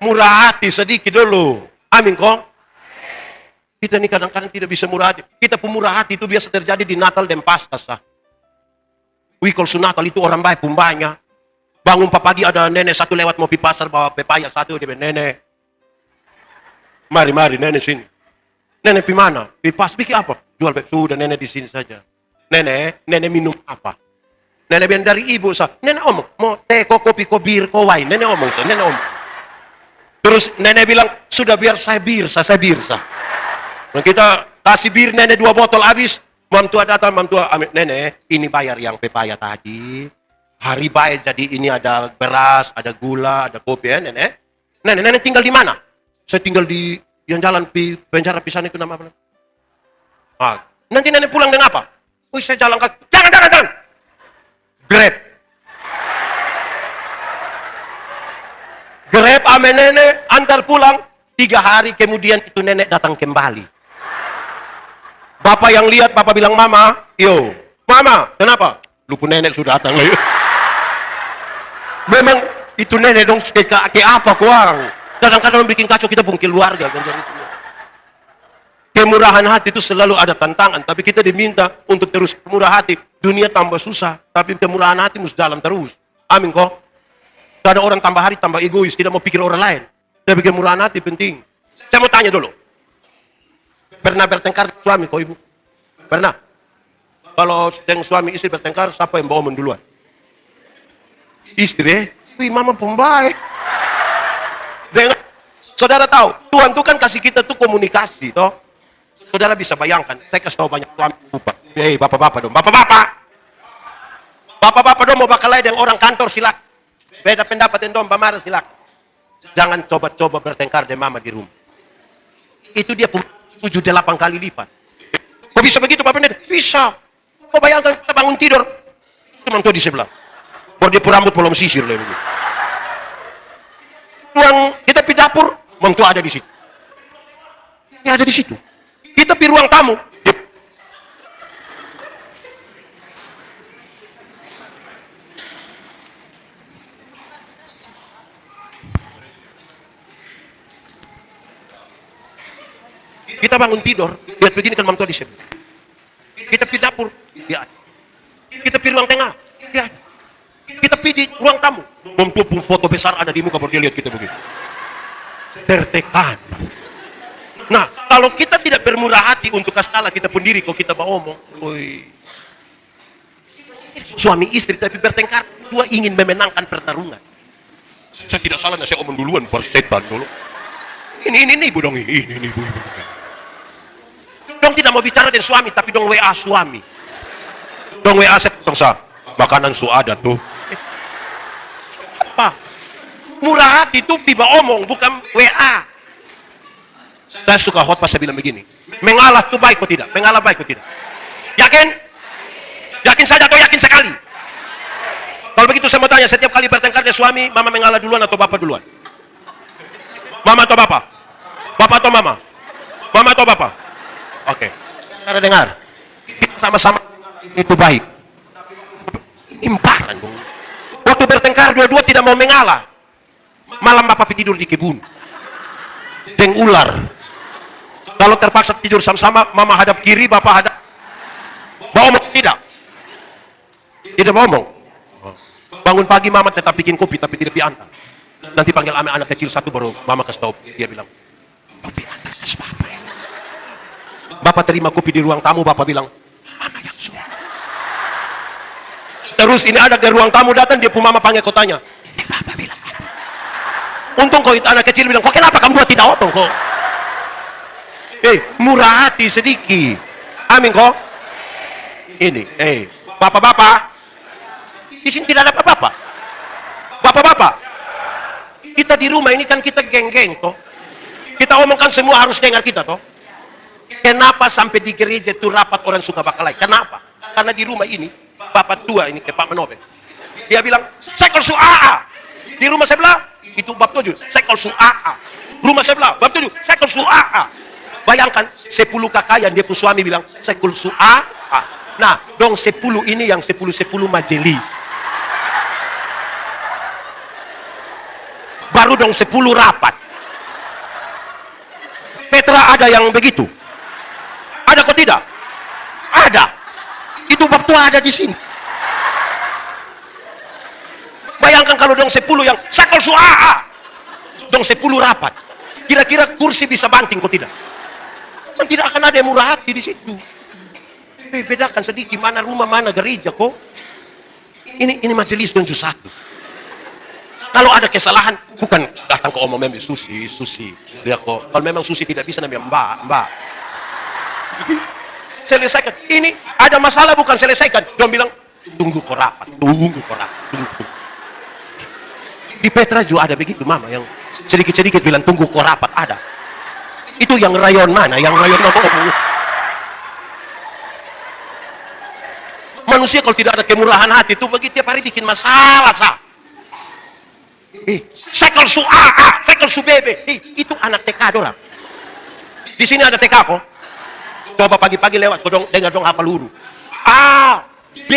Murah hati sedikit dulu. Amin kok. Kita ini kadang-kadang tidak bisa murah hati. Kita pemurah hati itu biasa terjadi di Natal dan Paskah. Kalau Natal itu orang baik pun banyak. Bangun pagi ada nenek satu lewat mau pergi pasar bawa pepaya satu, dia bilang, nenek. Mari nenek sini. Nenek pi mana? Pi pas bikin apa? Jual pepaya. Sudah nenek di sini saja. Nenek minum apa? Nenek bilang dari ibu sah. Nenek omong, mau teh, kopi, bir, wine. Nenek omong sah, nenek omong. Terus nenek bilang, sudah biar saya birsa. Dan kita kasih bir nenek 2 botol habis. Mam tua datang, amin. Nenek, ini bayar yang pepaya tadi. Hari baik jadi ini ada beras, ada gula, ada kopi ya nenek. Nenek tinggal di mana? Saya tinggal di yang jalan penjara pisan itu nama apa? Nanti nenek pulang dengan apa? Saya jalan kaki. Jangan. Grab ame nenek antar pulang. 3 hari kemudian itu nenek datang kembali. Bapak yang lihat, bapak bilang, mama, kenapa? Lupa nenek sudah datang lagi. Memang itu nenek dong kayak apa kuang. Kadang-kadang bikin kacau kita pun keluarga gara-gara itu. Kemurahan hati itu selalu ada tantangan, tapi kita diminta untuk terus murah hati. Dunia tambah susah, tapi kemurahan hati mesti dalam terus. Amin kok. Ada orang tambah hari tambah egois, tidak mau pikir orang lain. Tapi kemurahan hati penting. Saya mau tanya dulu. Pernah bertengkar suami kok ibu? Pernah? Kalau dengan suami istri bertengkar, siapa yang bawa duluan? Istri, wih mama pembaik. Dengan, saudara tahu, Tuhan tuh kan kasih kita tuh komunikasi, toh. Saudara bisa bayangkan, saya kasih tahu banyak suami lupa. Hei, bapak-bapak dong, bapak-bapak. Bapak-bapak dong mau bakal dengan orang kantor silakan. Beda pendapat dong, pamarah silakan. Jangan coba-coba bertengkar dengan mama di rumah. Itu dia 7-8 kali lipat. Kok bisa begitu Bapak Ned? Bisa. Kok bayangkan kita bangun tidur, teman tuh di sebelah. Baru dia rambut belum sisir lah begitu. Tuang kita pergi dapur, mentua ada di situ. Ya ada di situ. Kita pergi ruang tamu. Kita bangun tidur, lihat begini kan mentua di sebelah. Kita pergi dapur, dia ada. Kita pergi ruang tengah, dia ada. Kita pergi di ruang tamu, mentua pun foto besar ada di muka baru dia lihat kita begini. Tertekan. Nah, kalau kita tidak bermurah hati untuk kaskala kita pendiri, kalau kita bawa omong, suami istri tapi bertengkar, dua ingin memenangkan pertarungan. Saya tidak salah, saya omong duluan, persetan dulu. Ini ibu dong, ini ibu. Dong tidak mau bicara dengan suami, tapi dong WA suami. Dong WA saya, makanan su ada tuh. Apa? Murah hati itu tiba omong, bukan WA. Saya suka hot pas saya bilang begini. Mengalah itu baik atau tidak? Mengalah baik atau tidak? Yakin? Yakin saja atau yakin sekali? Kalau begitu saya mau tanya, setiap kali bertengkar dengan suami, mama mengalah duluan atau bapak duluan? Mama atau bapak? Bapak atau mama? Mama atau bapak? Oke. Cara dengar. Sama-sama itu baik. Imparan dong. Waktu bertengkar dua-dua tidak mau mengalah. Malam bapak tidur di kebun. Dengan ular. Kalau terpaksa tidur sama-sama, mama hadap kiri, bapak hadap. Mau ngomong tidak? Tidak mau ngomong. Bangun pagi mama tetap bikin kopi tapi tidak diantar. Nanti panggil anak kecil satu baru mama kasih tahu. Dia bilang, kopi antar kasih bapak ya. Bapak terima kopi di ruang tamu, bapak bilang, mama yang suruh. Terus ini anak dari ruang tamu datang, dia pun mama panggil kotanya. Ini bapak bilang. Untung kok itu anak kecil bilang, kok kenapa kamu buat tidak otong kok? Murah hati sedikit. Amin kok. Ini, bapak-bapak. Di sini tidak ada bapak-bapak. Bapak-bapak. Kita di rumah ini kan kita geng-geng toh. Kita omongkan semua harus dengar kita toh. Kenapa sampai di gereja itu rapat orang suka bakalai? Kenapa? Karena di rumah ini, bapak tua ini, Pak Menobe. Dia bilang, sekol su AA. Di rumah sebelah, itu bab 7, sekol su AA. Rumah sebelah, bab 7, sekol su AA. Bayangkan, 10 kakayan, dia pun suami bilang, sekol su AA. Nah, dong 10 ini yang 10-10 majelis. Baru dong 10 rapat. Petra ada yang begitu? Ada kok tidak? Ada. Itu bab tua ada di sini. Bayangkan kalau dong 10 yang sakol suaa. Dong 10 rapat. Kira-kira kursi bisa banting kok tidak? Kan tidak akan ada yang murah hati di situ. Bedakan sedikit mana rumah mana gereja kok. Ini majelis tunjuk satu. Kalau ada kesalahan, bukan datang ke omong memang Susi. Dia kok, kalau memang Susi tidak bisa namanya Mbak. Selesaikan. Ini ada masalah bukan selesaikan. Dia bilang, tunggu kok rapat. Di Petra juga ada begitu mama yang sedikit-sedikit bilang tunggu kok rapat ada. Itu yang rayon mana? Yang rayon apa? Manusia kalau tidak ada kemurahan hati itu begitu tiap hari bikin masalah sah. Sekol su AA, sekol su bebe. Itu anak TK dorang. Di sini ada TK kok. Coba pagi-pagi lewat, kau dengar dong hafal huruf. A, B,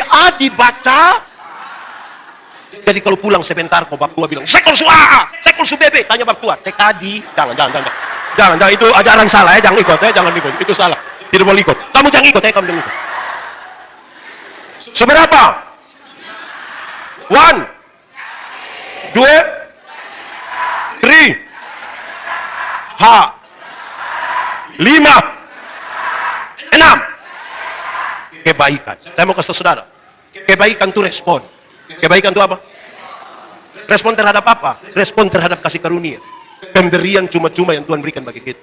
A dibaca. Jadi kalau pulang sebentar, kau bab tua bilang, sekol su bebe. Tanya bab tua, TKD. Jangan, itu ajaran salah ya, jangan ikut ya, jangan ikut. Itu salah. Tidak boleh ikut. Kamu jangan ikut ya, kamu jangan ikut. Seberapa? 1, 2, 3, 5, 6. Kebaikan. Saya mau kasih tahu saudara. Kebaikan itu respon. Kebaikan itu apa? Respon terhadap apa? Respon terhadap kasih karunia. Pemberian cuma-cuma yang Tuhan berikan bagi kita.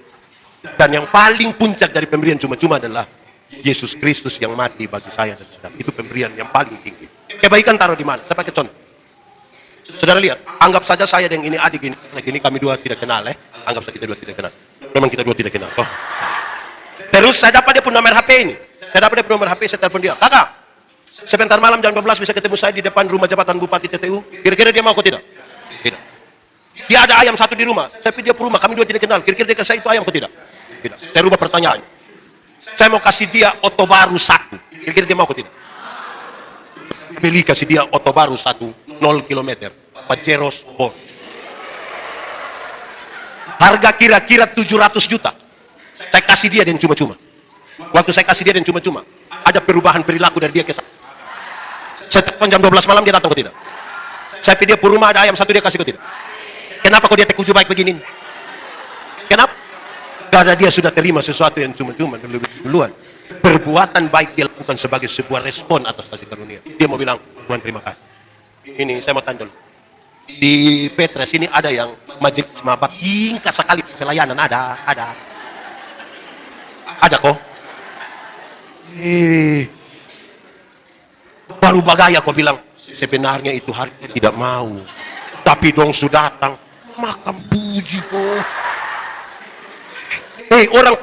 Dan yang paling puncak dari pemberian cuma-cuma adalah Yesus Kristus yang mati bagi saya dan saudara. Itu pemberian yang paling tinggi. Kebaikan taruh di mana? Saya pakai contoh. Saudara lihat, anggap saja saya dan ini adik ini kami dua tidak kenal Anggap saja kita dua tidak kenal. Memang kita dua tidak kenal. Oh. Terus saya dapat dia pun nomor HP ini. Saya dapat dia pun nomor HP, saya telepon dia. Kakak, sebentar malam jam 12 bisa ketemu saya di depan rumah jabatan Bupati TTU. Kira-kira dia mau atau tidak? Tidak. Dia ada ayam satu di rumah. Saya pergi dia ke rumah, kami dua tidak kenal. Kira-kira dia kasih itu ayam atau tidak? Tidak. Saya rubah pertanyaannya. Saya mau kasih dia oto baru 1. Kira-kira dia mau atau tidak? Beli kasih dia oto baru 1, 0 km. Pajero Sport. Harga kira-kira 700 juta. Saya kasih dia dan cuma-cuma. Waktu saya kasih dia dan cuma-cuma, ada perubahan perilaku dari dia ke saya. Saya telepon jam 12 malam, dia datang ke tidak? Saya pergi dia ke rumah, ada ayam satu, dia kasih ke tidak? Kenapa kok dia tekuju baik begini? Kenapa? Karena dia sudah terima sesuatu yang cuma-cuma dan lebih duluan. Perbuatan baik dia lakukan sebagai sebuah respon atas kasih karunia. Dia mau bilang, Tuhan terima kasih. Ini saya mau tanya dulu. Di Petres ini ada yang majelis mabak tingkat sekali pelayanan, ada kok. Baru bagaya kau bilang, sebenarnya itu hari tidak mau, tapi dong sudah datang, makan puji kok. Orang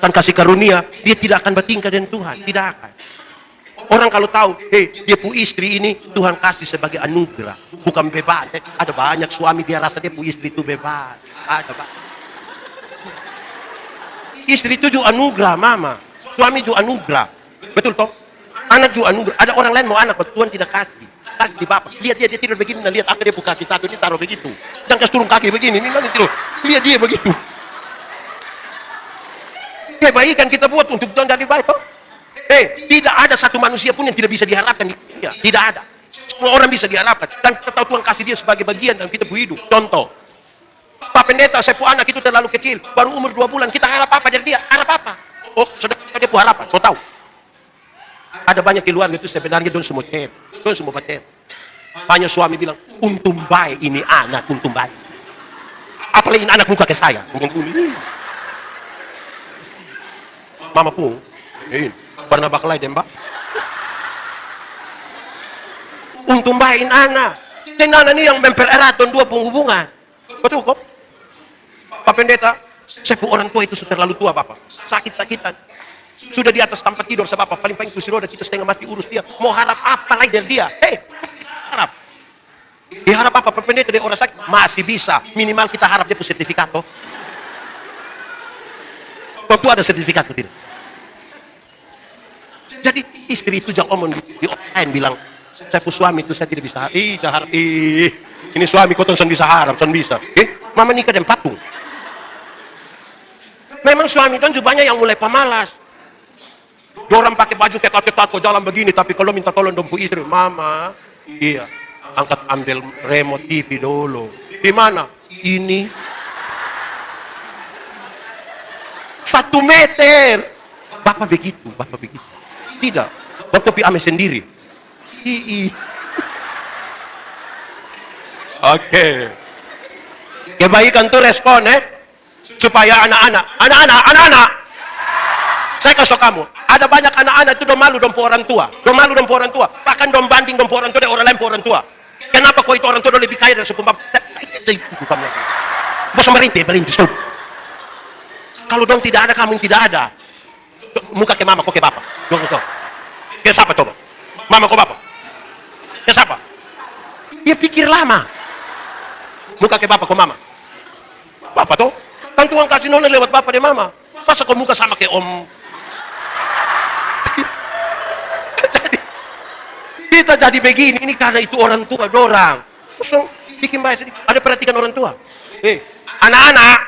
akan kasih karunia, dia tidak akan bertingkah dengan Tuhan, tidak akan. Orang kalau tahu, dia pu istri ini Tuhan kasih sebagai anugerah, bukan bebas. Ada banyak suami dia rasa dia pu istri itu bebas. Ada banyak. Istri itu juga anugerah, mama. Suami juga anugerah. Betul toh? Anak juga anugerah. Ada orang lain mau anak, Tuhan tidak kasih. Kasih di bapak. Lihat dia tidur begini, nah lihat apa dia buka kasih satu, dia taruh begitu. Dan kasih turun kaki begini, ini nanti tidur. Lihat dia begitu. Kebaikan kita buat untuk Tuhan jadi baik toh? Tidak ada satu manusia pun yang tidak bisa diharapkan di dunia. Tidak ada. Semua orang bisa diharapkan. Dan kita tahu Tuhan kasih dia sebagai bagian dalam kita hidup. Contoh. Pak Pendeta, saya pu anak itu terlalu kecil. Baru umur 2 bulan. Kita harap apa dari dia? Harap apa? Oh, sudah dia pu harapan. Kau tahu? Ada banyak keluarga itu sebenarnya don semua cer. Don semua pacar. Banyak suami bilang, untung baik ini anak, untung baik. Apalagi ini anak muka ke saya. Mama pu. Pernah bakalai dembak. Untung baik anak. Dan anak ini yang mempererat don dua penghubungan. Betul kok? Pak Pendeta, saya pu orang tua itu sudah terlalu tua Bapak. Sakit-sakitan. Sudah di atas tempat tidur sebab Bapak. Paling-paling kursi roda kita setengah mati urus dia. Mau harap apa lagi dari dia? Harap. Dia harap apa? Pak Pendeta dia orang sakit. Masih bisa. Minimal kita harap dia pu sertifikat toh. Tentu ada sertifikat atau tidak? Jadi istri itu jangan omong di online bilang, saya pu suami itu saya tidak bisa. Saya harap. Ini suami kau tuh bisa harap, bisa. Mama nikah dan patung. Memang suami itu juga banyak yang mulai pemalas. Orang pakai baju ketat-ketat kok jalan begini, tapi kalau minta tolong dong pu istri, mama, iya, angkat ambil remote TV dulu. Di mana? Ini 1 meter. Bapak begitu. Tidak. Waktu pi ame sendiri. Oke. Kebaikan tuh respon supaya anak-anak. Saya kasih kamu, ada banyak anak-anak itu dong malu dong orang tua. Bahkan dong banding dong orang tua dengan orang lain orang tua. Kenapa kok itu orang tua lebih kaya dari suku bapak? Bos berhenti stop. Kalau dong tidak ada, kamu tidak ada. Muka ke mama, kok ke bapak. Dong. Ke siapa coba? Mama kok bapak? Ke siapa? Dia pikir lama. Muka ke bapak kok mama? Bapak toh? Kan Tuhan kasih nona lewat bapak dan mama. Masa kok muka sama ke om? Kita jadi begini, ini karena itu orang tua dorang. Langsung bikin bahaya sedikit. Ada perhatikan orang tua. Anak-anak,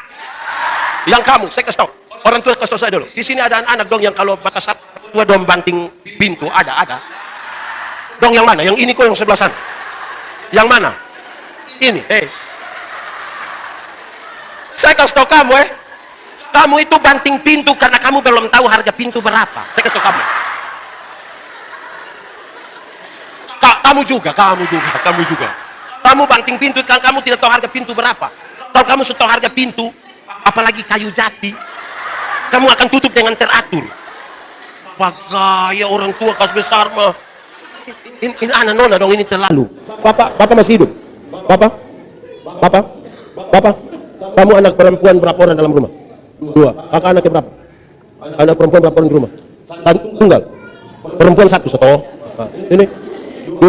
yang kamu, saya kasih tahu. Orang tua kasih tahu saya dulu. Di sini ada anak-anak dong yang kalau batas tua dong banting pintu, ada. Dong yang mana? Yang ini kok yang sebelah sana? Yang mana? Ini, saya kasih tahu kamu, kamu itu banting pintu karena kamu belum tahu harga pintu berapa. Saya kasih tahu kamu. Kamu juga. Kamu banting pintu kan kamu tidak tahu harga pintu berapa. Kalau kamu sudah tahu harga pintu, apalagi kayu jati, kamu akan tutup dengan teratur. Bagaya orang tua kas besar mah. Ini anak nona dong, ini terlalu. Bapak masih hidup? Bapak? Kamu anak perempuan berapa orang dalam rumah? 2. Kakak anaknya berapa? Anak perempuan berapa orang di rumah? Tunggal. Perempuan 1 setoh. Ini 2.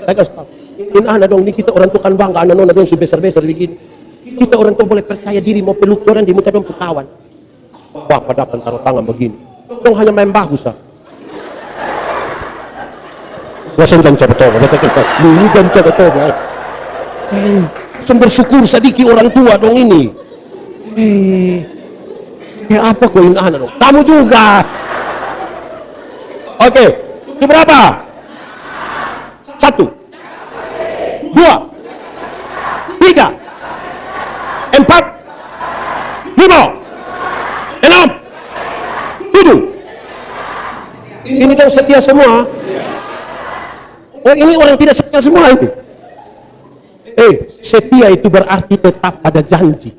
Saya kasih tahu. Ini anak dong, ini kita orang tua kan bangga anak nona dong sebesar-besar begini. Kita orang tua boleh percaya diri mau peluk orang di muka dong kawan. Bapak datang taruh tangan begini. Dong hanya main bagus. Wasan dan coba-coba, dulu dan coba-coba. Bersyukur sedikit orang tua dong ini. Apa kau ini anak dong? Kamu juga. Oke, itu berapa? 1, 2, 3, 4, 5, 6, 7. Ini dong setia semua. Oh, ini orang tidak setia semua itu. Setia itu berarti tetap pada janji.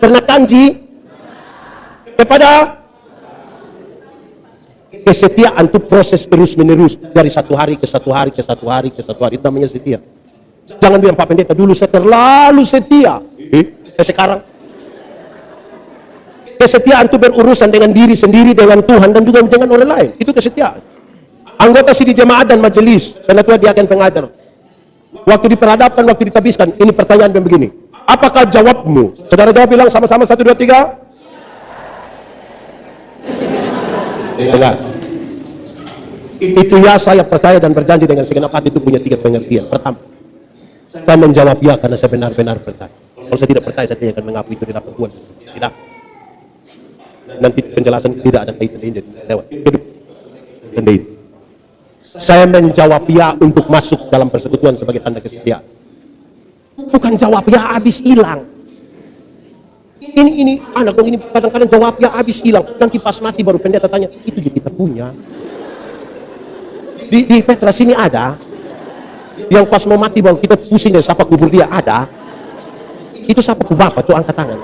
Karena janji kepada kesetiaan itu proses terus menerus dari satu hari ke satu hari. Itu namanya setia. Jangan bilang Pak Pendeta dulu saya terlalu setia. Sekarang kesetiaan itu berurusan dengan diri sendiri, dengan Tuhan dan juga dengan orang lain. Itu kesetiaan. Anggota sidi jemaat dan majelis, karena Tuhan dia akan pengajar. Waktu diperhadapkan, waktu ditabiskan, ini pertanyaan yang begini. Apakah jawabmu? Saudara jawab bilang sama-sama 1, 2, 3. Dengar. Itu ya saya percaya dan berjanji dengan segenap hati itu punya 3 pengertian. Pertama, saya menjawab ya karena saya benar-benar percaya. Kalau saya tidak percaya, saya tidak akan mengaku itu tidak perempuan. Tidak. Nanti penjelasan tidak ada kaitan ini lewat. Kedua, saya menjawab ya untuk masuk dalam persekutuan sebagai tanda kesetiaan. Bukan jawab ya habis hilang. Ini anak dong, ini kadang-kadang jawab ya habis hilang. Nanti pas mati baru pendeta tanya, itu yang kita punya. Di Petra sini ada. Yang pas mau mati baru kita pusing dan siapa kubur dia ada. Itu siapa kubur bapak, angkat tangan.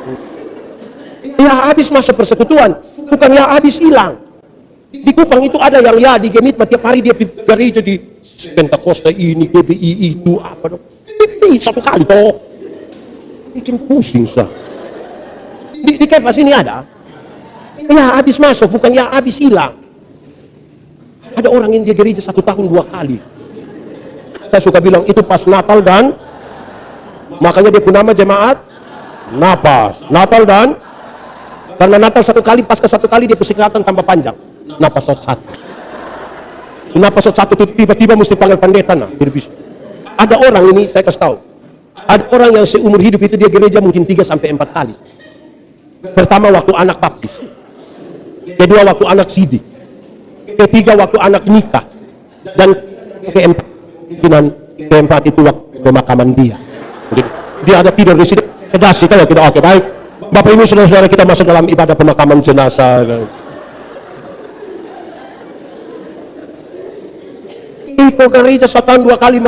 Ya habis masa persekutuan, bukan ya habis hilang. Di Kupang itu ada yang ya di Gemit tiap hari dia gereja di Pentakosta ini, GBI itu apa dong? Ini 1 kali toh. Bikin pusing sah. Di Kefas ini ada. Ya habis masuk, bukan ya habis hilang. Ada orang yang di gereja 1 tahun 2 kali. Saya suka bilang itu pas Natal dan makanya dia pun nama jemaat Napas. Natal dan karena Natal 1 kali, pasca 1 kali dia persikatan tambah panjang. Napas 1. Napas 1 itu tiba-tiba mesti panggil pendeta nah. Ada orang ini saya kasih tahu. Ada orang yang seumur hidup itu dia gereja mungkin 3 sampai 4 kali. Pertama waktu anak baptis. Kedua waktu anak sidik. Ketiga waktu anak nikah. Dan keempat itu waktu pemakaman dia. Jadi, dia ada tidur di sini. Kedasi kalau tidak oke baik. Bapak Ibu saudara-saudara kita masuk dalam ibadah pemakaman jenazah. Itu gereja 1 tahun 2 kali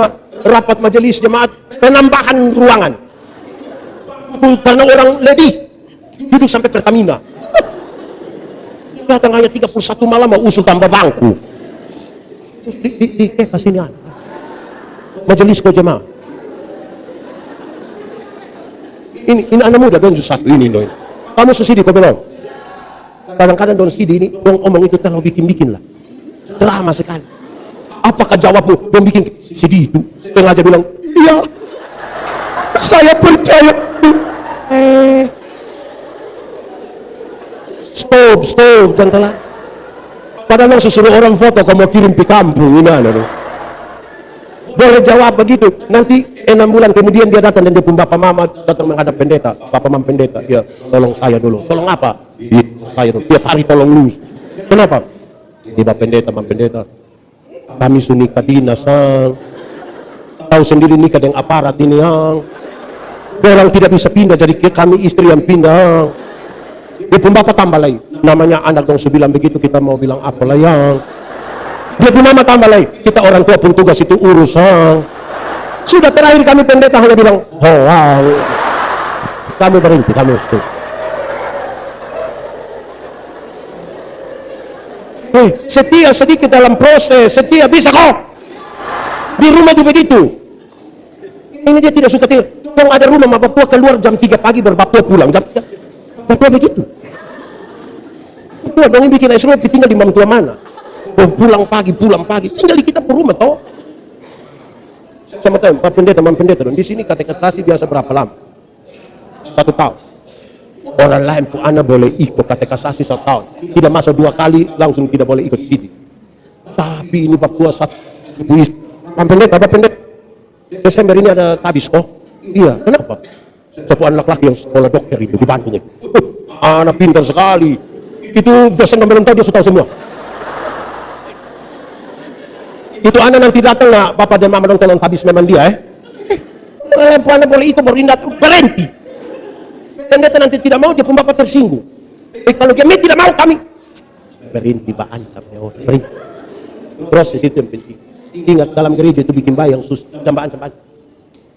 rapat majelis jemaat penambahan ruangan. Karena orang lebih duduk sampai Pertamina. Datang hanya 31 malam mau usul tambah bangku. Di Kefas ini ada. Majelis ko jemaah. Ini anak muda don satu ini loh. Kamu sesidi kau belum? Kadang-kadang don sidi ini dong omong itu terlalu bikin lah. Drama sekali. Apakah jawabmu yang bikin sedih itu? Sengaja bilang, iya, saya percaya. Stop, jangan telat. Padahal susuruh orang foto, kamu kirim di kampung, gimana dong? Boleh jawab begitu. Nanti 6 bulan kemudian dia datang dan dia pun bapak mama datang menghadap pendeta. Bapak mama pendeta, ya tolong saya dulu. Tolong apa? Saya dulu. Tiap hari tolong lu. Kenapa? Di bapak pendeta, mama pendeta. Kami sunika dinas, tahu sendiri nikah dengan aparat ini, orang tidak bisa pindah, jadi kami istri yang pindah. Dia pun bapak tambah lagi. Namanya anak dong, bilang begitu, kita mau bilang apa lah yang. Dia pun mama tambah lagi. Kita orang tua pun tugas itu urusan. Sudah terakhir kami pendeta hanya bilang, oh wow. Kami berhenti, kami harus. Setia sedikit dalam proses, setia bisa kok. Di rumah juga begitu. Ini dia tidak suka tinggal. Kalau ada rumah, bapak tua keluar jam 3 pagi, baru bapak tua pulang jam 3. Bapak tua begitu. Bapak dong bikin SROP, tinggal di mamtua mana? Pulang pagi. Tinggal di kita per rumah, toh. Sama tahu, Pak Pendeta, Mam Pendeta. Di sini katekisasi biasa berapa lama? 1 tahun. Orang lain pun anak boleh ikut katekisasi 1 tahun. Tidak masa 2 kali, langsung tidak boleh ikut sini. Tapi ini Bapak tua satu. Mam Pendeta, Bapak Pendeta. Desember ini ada tabis, oh? Iya, kenapa? Sebuah anak laki yang sekolah dokter itu di Bandung. Anak pintar sekali. Itu dosen belum tahu, dia sudah tahu semua. Itu anak nanti datang lah, Bapak dan Mama dong tolong tabis memang dia, anak boleh ikut berindat, berhenti. Pendeta nanti tidak mau, dia pun Bapak tersinggung. Kalau dia tidak mau, kami berhenti, Pak Antam, ya, berhenti. Proses itu yang penting. Ingat, dalam gereja itu bikin bayang susah, cambaan.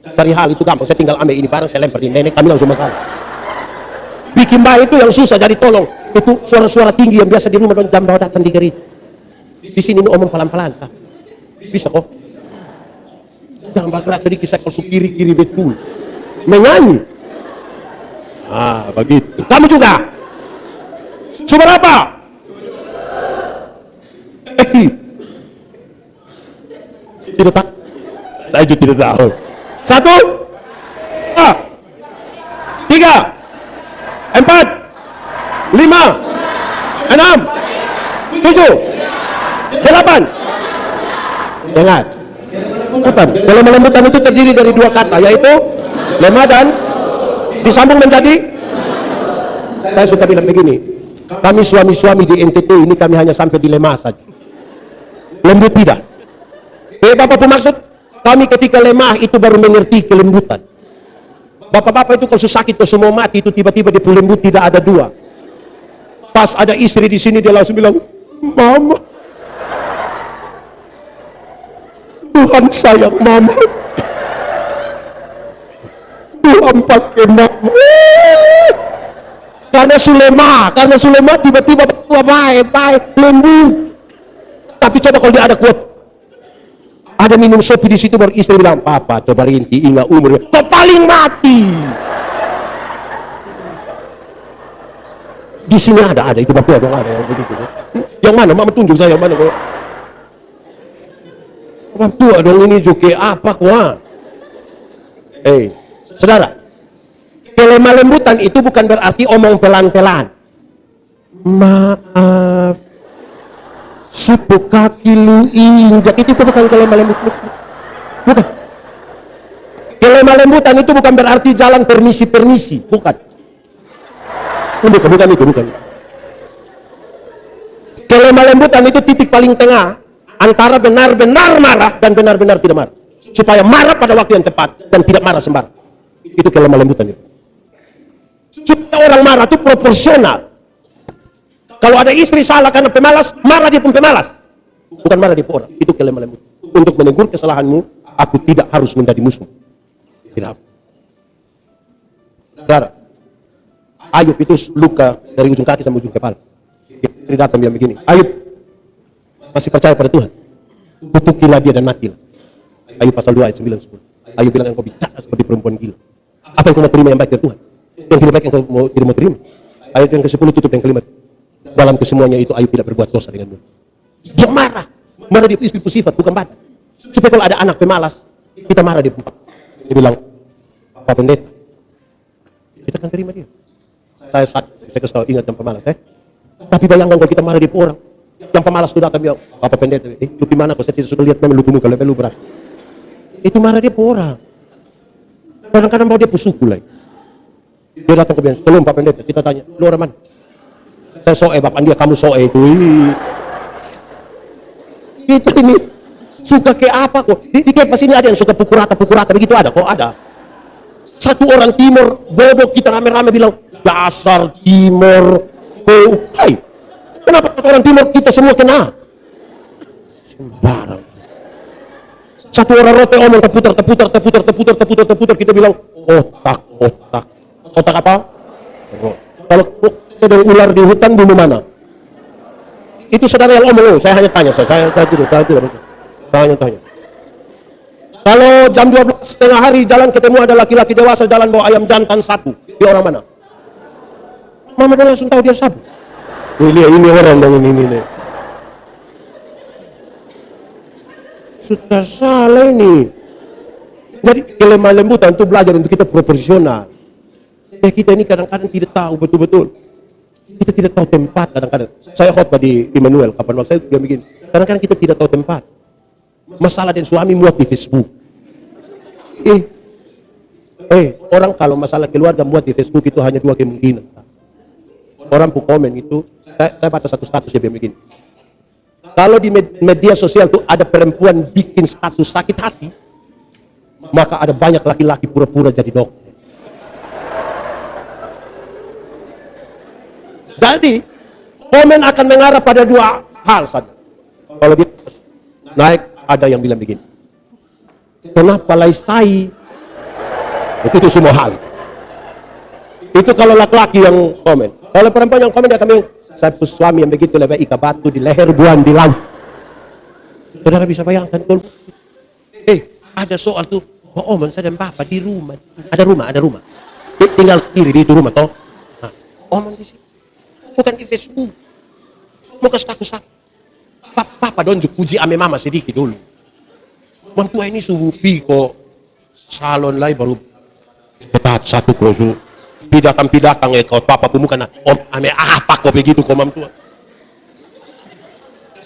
Cari hal itu gampang, saya tinggal ambil ini barang, saya lempar di nenek, kami langsung masalah. Bikin bayang itu yang susah, jadi tolong. Itu suara-suara tinggi yang biasa di rumah dong, jam bawa datang di gereja. Di sini ini omong pelan-pelan, Pak. Bisa kok. Jangan bergerak sedikit, saya kalau kiri betul. Menyanyi. Begitu. Kamu juga. Sumber apa? Tidak tahu. Saya juga tidak tahu. 1, 2, 3, 4, 5, 6, 7, 8. Dengar. Lemah lembutan itu terdiri dari 2 kata, yaitu lemah dan disambung menjadi. Saya suka bilang begini, kami suami-suami di NTT ini kami hanya sampai di lemah saja. Lembut tidak. Bapak bermaksud kami ketika lemah itu baru mengerti kelembutan. Bapak-bapak itu kalau sakit, kalau semua mati itu tiba-tiba di lembut tidak ada 2. Pas ada istri di sini dia langsung bilang, Mama, Tuhan sayang Mama. Tuhan pakai Mama. Karena Sulema tiba-tiba baik, lembut. Tapi coba kalau dia ada kuat, ada minum kopi di situ, baru istri bilang, Papa coba rinti, ingat umurnya, kau paling mati. Di sini ada itu Bapak dong, ada yang begitu. Yang mana? Mama tunjuk saya yang mana kok? Bapak tua dong ini juga apa kok? Saudara, kelemah lembutan itu bukan berarti omong pelan-pelan. Maaf, sapu kaki lu injak, itu bukan kelemah lembutan. Bukan. Kelemah lembutan itu bukan berarti jalan permisi, bukan. Bukan itu. Kelemah lembutan itu titik paling tengah antara benar-benar marah dan benar-benar tidak marah. Supaya marah pada waktu yang tepat dan tidak marah sembarang. Itu kelemah lembutan itu. Supaya orang marah itu proporsional. Kalau ada istri salah karena pemalas, marah dia pun pemalas. Bukan marah dia pun orang. Itu kelemah lembut. Untuk menegur kesalahanmu, aku tidak harus menjadi musuh. Tidak. Saudara, Ayub itu luka dari ujung kaki sampai ujung kepala. Istri datang bilang begini, Ayub masih percaya pada Tuhan. Kutukilah dia dan matilah. Ayub pasal 2 ayat 9 10. Ayub bilang engkau bicara seperti perempuan gila. Apa yang kau mau terima yang baik dari Tuhan? Yang tidak baik yang kau tidak mau terima. Ayat yang ke-10 tutup yang kelima. Dalam kesemuanya itu Ayub tidak berbuat dosa denganmu. Dia marah dia istri sifat bukan badan. Supaya kalau ada anak pemalas, kita marah dia. Dia bilang, Pak Pendeta, kita akan terima dia. Saya kasih tahu, ingat yang pemalas. Tapi bayangkan kalau kita marah dia orang, Yang pemalas itu datang bilang, Papa Pendeta, lu gimana kok saya tidak suka lihat memang lu muka lebih lu berat. Itu marah dia orang. Kadang-kadang mau dia pusuku lah. Dia datang ke bilang, tolong Pak Pendeta, kita tanya, lu orang mana? Saya soe, Bapak dia, kamu soe itu. Itu ini, suka ke apa kok? Di kepas ini ada yang suka pukul rata, begitu ada, kok ada. Satu orang Timur, bodoh kita rame-rame bilang, dasar Timur, oh, hai. Kenapa orang Timur kita semua kena? Sembarang. Satu orang rote omong terputar, kita bilang, otak. Otak apa? Kalau ada ular di hutan, bunuh mana? Itu saudara yang omong, saya hanya tanya, saya hanya tanya. Kalau jam 12 tengah hari jalan ketemu ada laki-laki dewasa jalan bawa ayam jantan satu, dia orang mana? Mama dia langsung tahu dia sabu. Ini orang dong ini. Sudah salah ini. Jadi kelemah lembutan itu belajar untuk kita profesional. Kita ini kadang-kadang tidak tahu betul-betul. Kita tidak tahu tempat kadang-kadang. Saya khotbah di Immanuel kapan waktu saya dia bikin. Kadang-kadang kita tidak tahu tempat. Masalah dan suami muat di Facebook. Orang kalau masalah keluarga muat di Facebook itu hanya dua kemungkinan. Orang pun komen itu, saya baca satu status dia bikin. Kalau di media sosial itu ada perempuan bikin status sakit hati, maka ada banyak laki-laki pura-pura jadi dokter. Jadi, komen akan mengarah pada dua hal saja. Kalau dia naik, ada yang bilang begini. Kenapa laisai? Itu semua hal. Itu kalau laki-laki yang komen. Kalau perempuan yang komen, dia akan bilang, saya suami yang begitu lebih ikat batu di leher, buan di laut. Saudara bisa bayangkan. Ada soal tuh. Om, saya dan Bapak di rumah. Ada rumah. Tinggal kiri di itu rumah, toh. Nah, Om di sini. Bukan di Facebook. Mau ke status aku. Papa dong puji ame mama sedikit dulu. Mantua ini subupi kok salon lai baru ketat satu kosu. Pidatang kau papa pemuka na. Om ame apa kok begitu kok mantua.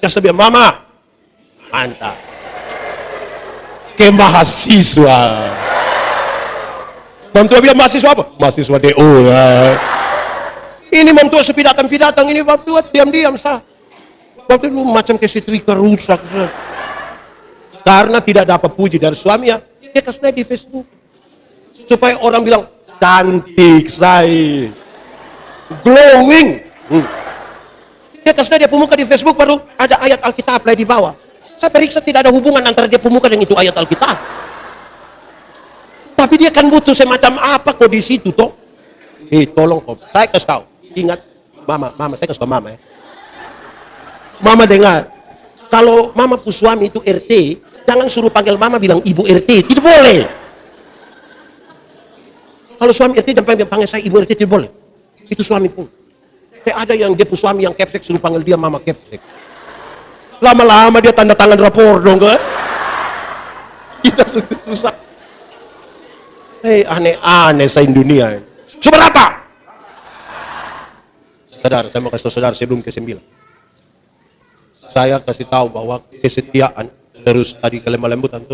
Saya bilang mama. Mantap. Ke mahasiswa. Mantua bilang mahasiswa apa? Mahasiswa DO. Ini mantua sepidatang ini mantua diam-diam sah. Waktu itu macam kesetrika rusak. Karena tidak dapat puji dari suami ya, dia kasih di Facebook. Supaya orang bilang, cantik saya. Glowing. Dia kasih dia pemuka di Facebook baru ada ayat Alkitab lah di bawah. Saya periksa tidak ada hubungan antara dia pemuka dengan itu ayat Alkitab. Tapi dia kan butuh semacam apa kok di situ toh. Tolong kok, saya kasih tahu. Ingat, mama, saya kasih tahu mama ya. Mama dengar, kalau mama pu suami itu RT, jangan suruh panggil mama bilang ibu RT, tidak boleh. Kalau suami RT jangan panggil saya ibu RT, tidak boleh. Itu suami pun. Ada yang dia pu suami yang kepsek suruh panggil dia mama kepsek. Lama-lama dia tanda tangan rapor dong kan? Kita susah. Aneh-aneh saya dunia. Seberapa? Saudara, saya mau kasih tahu saudara sebelum ke-9. Saya kasih tahu bahwa kesetiaan terus tadi kelemah lembutan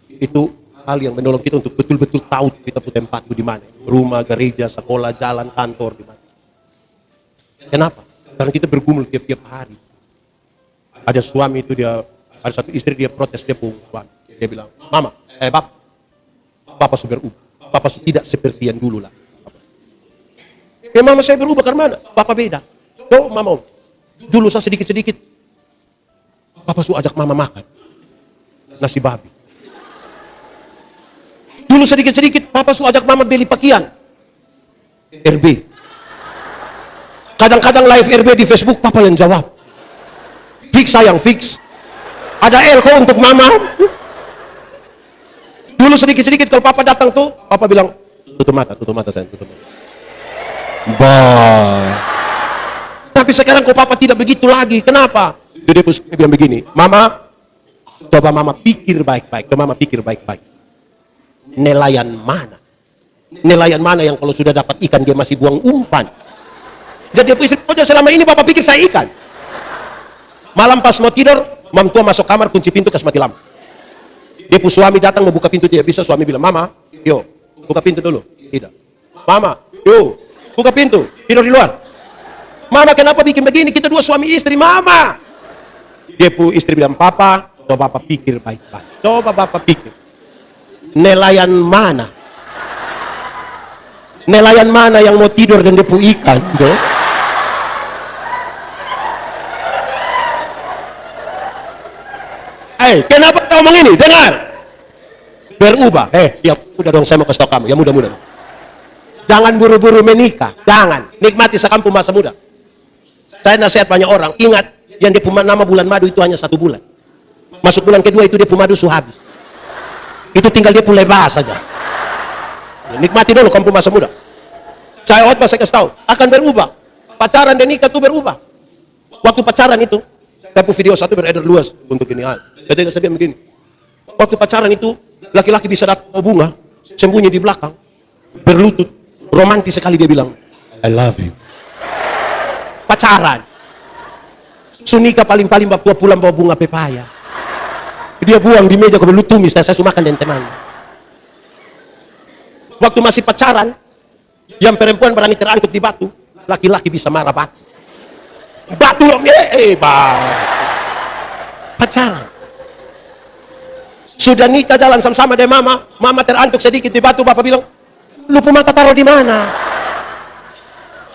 itu hal yang menolong kita untuk betul-betul tahu kita punya tempat di mana. Rumah, gereja, sekolah, jalan, kantor di mana. Kenapa? Karena kita bergumul tiap-tiap hari. Ada suami itu ada satu istri dia protes dia pun suami. Dia bilang, mama, Papa sudah berubah. Papa tidak seperti yang dulu lah. Mama saya berubah karena mana? Papa beda. Mama, dulu saya sedikit-sedikit. Papa suruh ajak mama makan nasi babi. Dulu sedikit-sedikit Papa suruh ajak mama beli pakaian RB. Kadang-kadang live RB di Facebook Papa yang jawab. Fix sayang, fix. Ada kok untuk mama. Dulu sedikit-sedikit kalau Papa datang tuh Papa bilang tutup mata sayang, tutup mata. Tapi sekarang kok Papa tidak begitu lagi. Kenapa? Dia bilang begini, Mama, coba Mama pikir baik-baik. Mama pikir baik-baik. Nelayan mana? Nelayan mana yang kalau sudah dapat ikan dia masih buang umpan? Jadi istri, selama ini Bapak pikir saya ikan. Malam pas mau tidur, mam tua masuk kamar, kunci pintu, kasih mati lampu. Dia pun suami datang mau buka pintu, tidak bisa. Suami bilang, mama, yo, buka pintu dulu. Tidak. Mama, yo, buka pintu, tidur di luar. Mama, kenapa bikin begini? Kita dua suami istri, mama. Dia pun istri bilang, papa, coba papa pikir baik-baik. Coba papa pikir. Nelayan mana? Nelayan mana yang mau tidur dan dia pun ikan? Kenapa kau ngomong ini? Dengar. Berubah. Ya udah dong, saya mau kasih tau kamu. Ya mudah-mudah. Jangan buru-buru menikah. Jangan. Nikmati sekampung masa muda. Saya nasihat banyak orang. Ingat, yang dia punya nama bulan madu itu hanya 1 bulan. Masuk bulan kedua itu dia punya madu sudah habis. Itu tinggal dia pun lebas saja. Ya, nikmati dulu kampung masa muda. Saya saya kasih tahu. Akan berubah. Pacaran dan nikah itu berubah. Waktu pacaran itu, saya pun video satu beredar luas untuk ini hal. Jadi saya bilang begini. Waktu pacaran itu, laki-laki bisa datang bawa bunga, sembunyi di belakang, berlutut, romantis sekali dia bilang, I love you. Pacaran. Sunika paling-paling bapak tua pulang bawa bunga pepaya. Dia buang di meja, kau tumis, saya suruh makan dan teman. Waktu masih pacaran, yang perempuan berani terangkut di batu, laki-laki bisa marah batu. Batu dong, pacaran. Sudah nikah jalan sama-sama dengan mama terantuk sedikit di batu, bapak bilang, lu mata taruh di mana?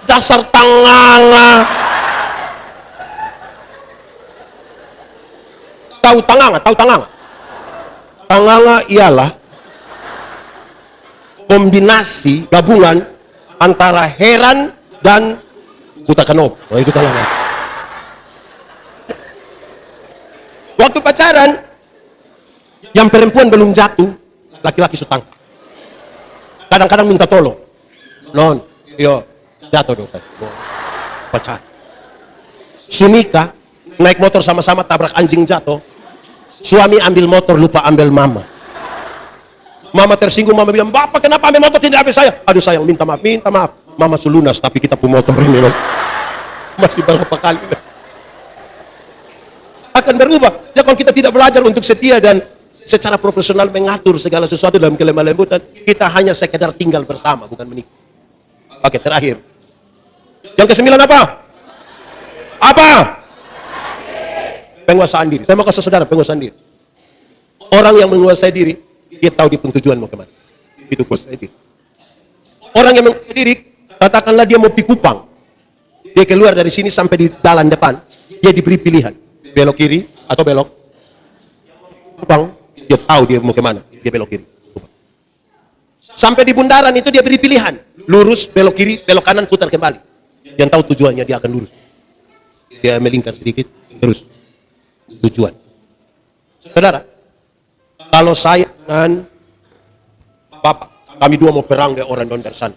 Dasar tanganga. Tahu tanganga? Tanganga ialah kombinasi gabungan antara heran dan kutakanop. Oh, itu tanganga. Waktu pacaran, yang perempuan belum jatuh, laki-laki sudah tangkap. Kadang-kadang minta tolong. Non, yo, jatuh dong. Pacaran. Sunika naik motor sama-sama, tabrak anjing, jatuh. Suami ambil motor, lupa ambil mama. Mama tersinggung, mama bilang, bapak kenapa ambil motor tidak ambil saya? Aduh sayang, minta maaf. Mama sulunas, tapi kita pun motor ini loh. Masih berapa kali. Akan berubah. Ya kalau kita tidak belajar untuk setia dan secara profesional mengatur segala sesuatu dalam kelemah lembutan, kita hanya sekedar tinggal bersama, bukan menikah. Oke, terakhir. Yang ke-9 apa? Apa? Penguasaan diri. Saya mau kasih saudara penguasaan diri. Orang yang menguasai diri, dia tahu dia tujuan mau kemana. Itu kuasai diri. Orang yang menguasai diri, katakanlah dia mau pi Kupang. Dia keluar dari sini sampai di jalan depan, dia diberi pilihan. Belok kiri atau belok Kupang. Dia tahu dia mau kemana. Dia belok kiri. Sampai di bundaran itu dia beri pilihan. Lurus, belok kiri, belok kanan, putar kembali. Yang tahu tujuannya dia akan lurus. Dia melingkar sedikit, terus tujuan. Saudara, kalau saya dengan Bapak, kami dua mau perang dengan orang don dari sana.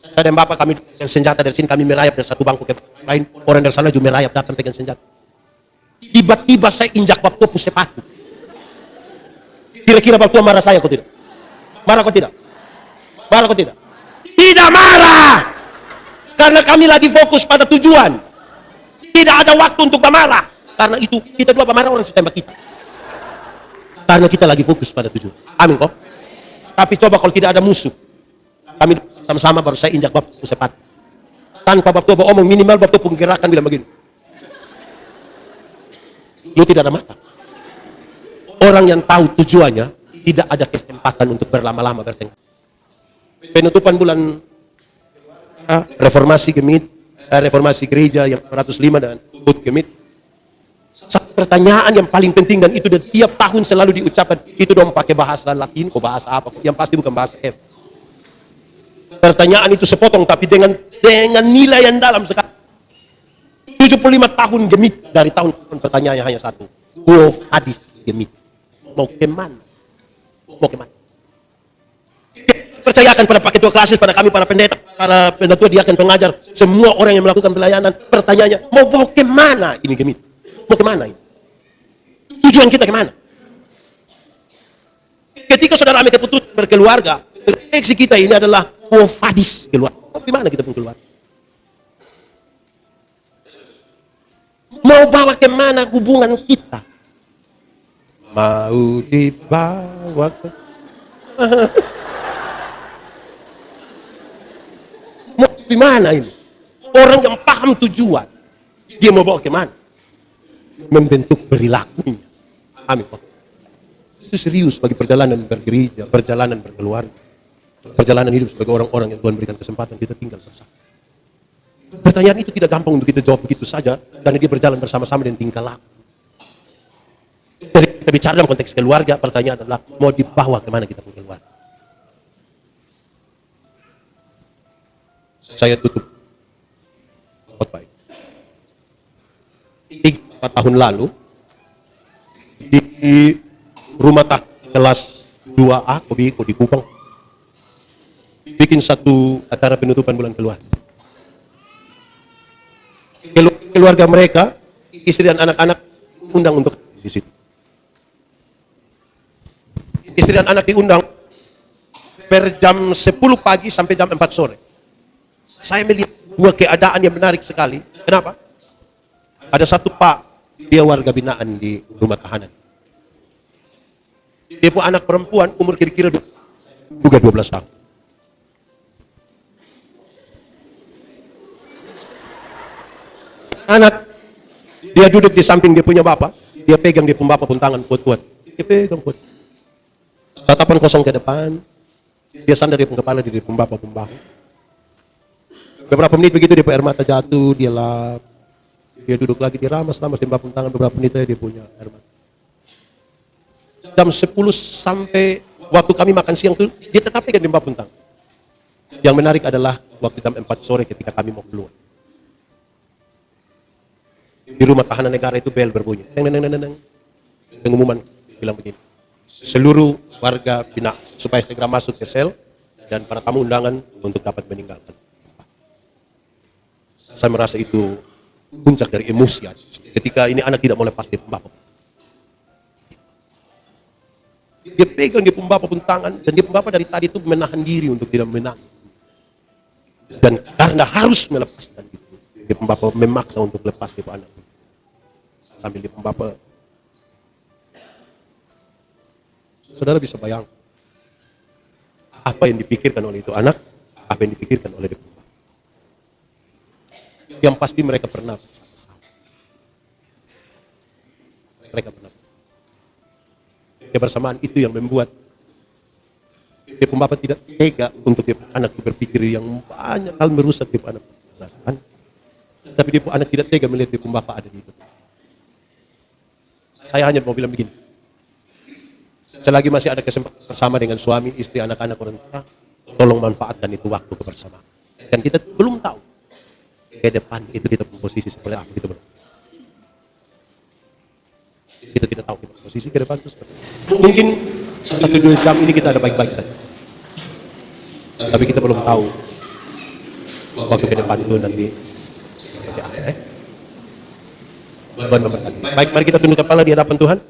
Saya dan Bapak kami dengan senjata dari sini, kami merayap dari satu bangku ke lain. Orang dari sana juga merayap datang pegang senjata. Tiba-tiba saya injak Bapak tua sepatu. Kira-kira Bapak tua marah saya kok tidak? Marah kok tidak? Marah kok tidak? Tidak marah! Karena kami lagi fokus pada tujuan. Tidak ada waktu untuk marah. Karena itu, kita dua marah orang tembak kita. Karena kita lagi fokus pada tujuan. Amin kok. Tapi coba kalau tidak ada musuh. Kami sama-sama baru saya injak Bapak sepatu. Tanpa Bapak tua omong, minimal Bapak tua penggerakan bilang begini. Lu tidak ada mata. Orang yang tahu tujuannya, tidak ada kesempatan untuk berlama-lama bertengkar. Penutupan bulan reformasi reformasi gereja yang 105 dan Hut Gemit. Satu pertanyaan yang paling penting dan itu tiap tahun selalu diucapkan, itu dong pakai bahasa Latin, kok bahasa apa? Yang pasti bukan bahasa F. Pertanyaan itu sepotong tapi dengan nilai yang dalam sekali. 75 tahun Gemit, dari tahun pertanyaannya hanya satu. Who hadis Gemit? Mau kemana? Mau kemana? Percayakan pada paket tua klasis, pada kami para pendeta, para pendatua, dia akan pengajar, semua orang yang melakukan pelayanan, pertanyaannya, mau kemana ini Gemit? Mau kemana ini? Tujuan kita kemana? Ketika saudara ambil keputusan berkeluarga, refleksi kita ini adalah hadis keluar. Di mana kita pun keluar? Mau mau bawa kemana hubungan kita? Mau dibawa ke... Mau gimana ini? Orang yang paham tujuan, dia mau bawa kemana? Membentuk perilakunya. Amin. Itu serius bagi perjalanan bergereja, perjalanan berkeluarga, perjalanan hidup sebagai orang-orang yang Tuhan berikan kesempatan kita tinggal bersama. Pertanyaan itu tidak gampang untuk kita jawab begitu saja, karena dia berjalan bersama-sama dengan tingkah laku. Jadi kita bicara dalam konteks keluarga, pertanyaan adalah mau dibawa kemana kita punya keluarga. Saya tutup khotbah. 3 tahun lalu di rumah kelas 2A Kobiko di Kupang bikin satu acara penutupan bulan keluarga. Keluarga mereka, istri dan anak-anak undang untuk di situ. Istri dan anak diundang per jam 10 pagi sampai jam 4 sore. Saya melihat dua keadaan yang menarik sekali. Kenapa? Ada satu pak, dia warga binaan di rumah tahanan. Dia punya anak perempuan umur kira-kira juga 12 tahun. Anak, dia duduk di samping dia punya bapak, dia pegang dia punya bapak pun tangan kuat-kuat. Dia pegang kuat. Tatapan kosong ke depan, dia sandar dia punya kepala di dia punya bapak pun bahu. Beberapa menit begitu dia punya air mata jatuh, dia lap. Dia duduk lagi, dia ramas-ramas di bapak pun tangan, beberapa menit aja dia punya air mata. Jam 10 sampai waktu kami makan siang itu, dia tetap pegang di bapak pun tangan. Yang menarik adalah waktu jam 4 sore ketika kami mau keluar. Di rumah tahanan negara itu bel berbunyi. Pengumuman bilang begini. Seluruh warga bina supaya segera masuk ke sel dan para tamu undangan untuk dapat meninggalkan. Saya merasa itu puncak dari emosi. Ketika ini anak tidak mau lepas dari bapak. Dia pegang dia bapak pun tangan dan dia bapak dari tadi itu menahan diri untuk tidak menang. Dan karena harus melepaskan itu, dia bapak memaksa untuk lepas dia anak. Sambil dia bapak. Saudara bisa bayang apa yang dipikirkan oleh itu anak, apa yang dipikirkan oleh dia. Yang pasti mereka pernah. Mereka pernah. Kebersamaan itu yang membuat dia bapak tidak tega untuk dia anak berpikir yang banyak hal merusak dia anak. Tapi dia anak tidak tega melihat dia bapak ada di itu. Saya hanya mau bilang begini. Selagi masih ada kesempatan bersama dengan suami, istri, anak-anak, orang tua, tolong manfaatkan itu waktu kebersamaan. Dan kita belum tahu ke depan itu kita posisi seperti apa gitu. Kita tidak tahu kita posisi ke depan itu seperti apa. Mungkin 1-2 jam ini kita ada baik-baik saja. Tapi kita belum tahu waktu ke depan itu nanti seperti apa. Tuhan memberkati. Baik, mari kita tunduk kepala di hadapan Tuhan.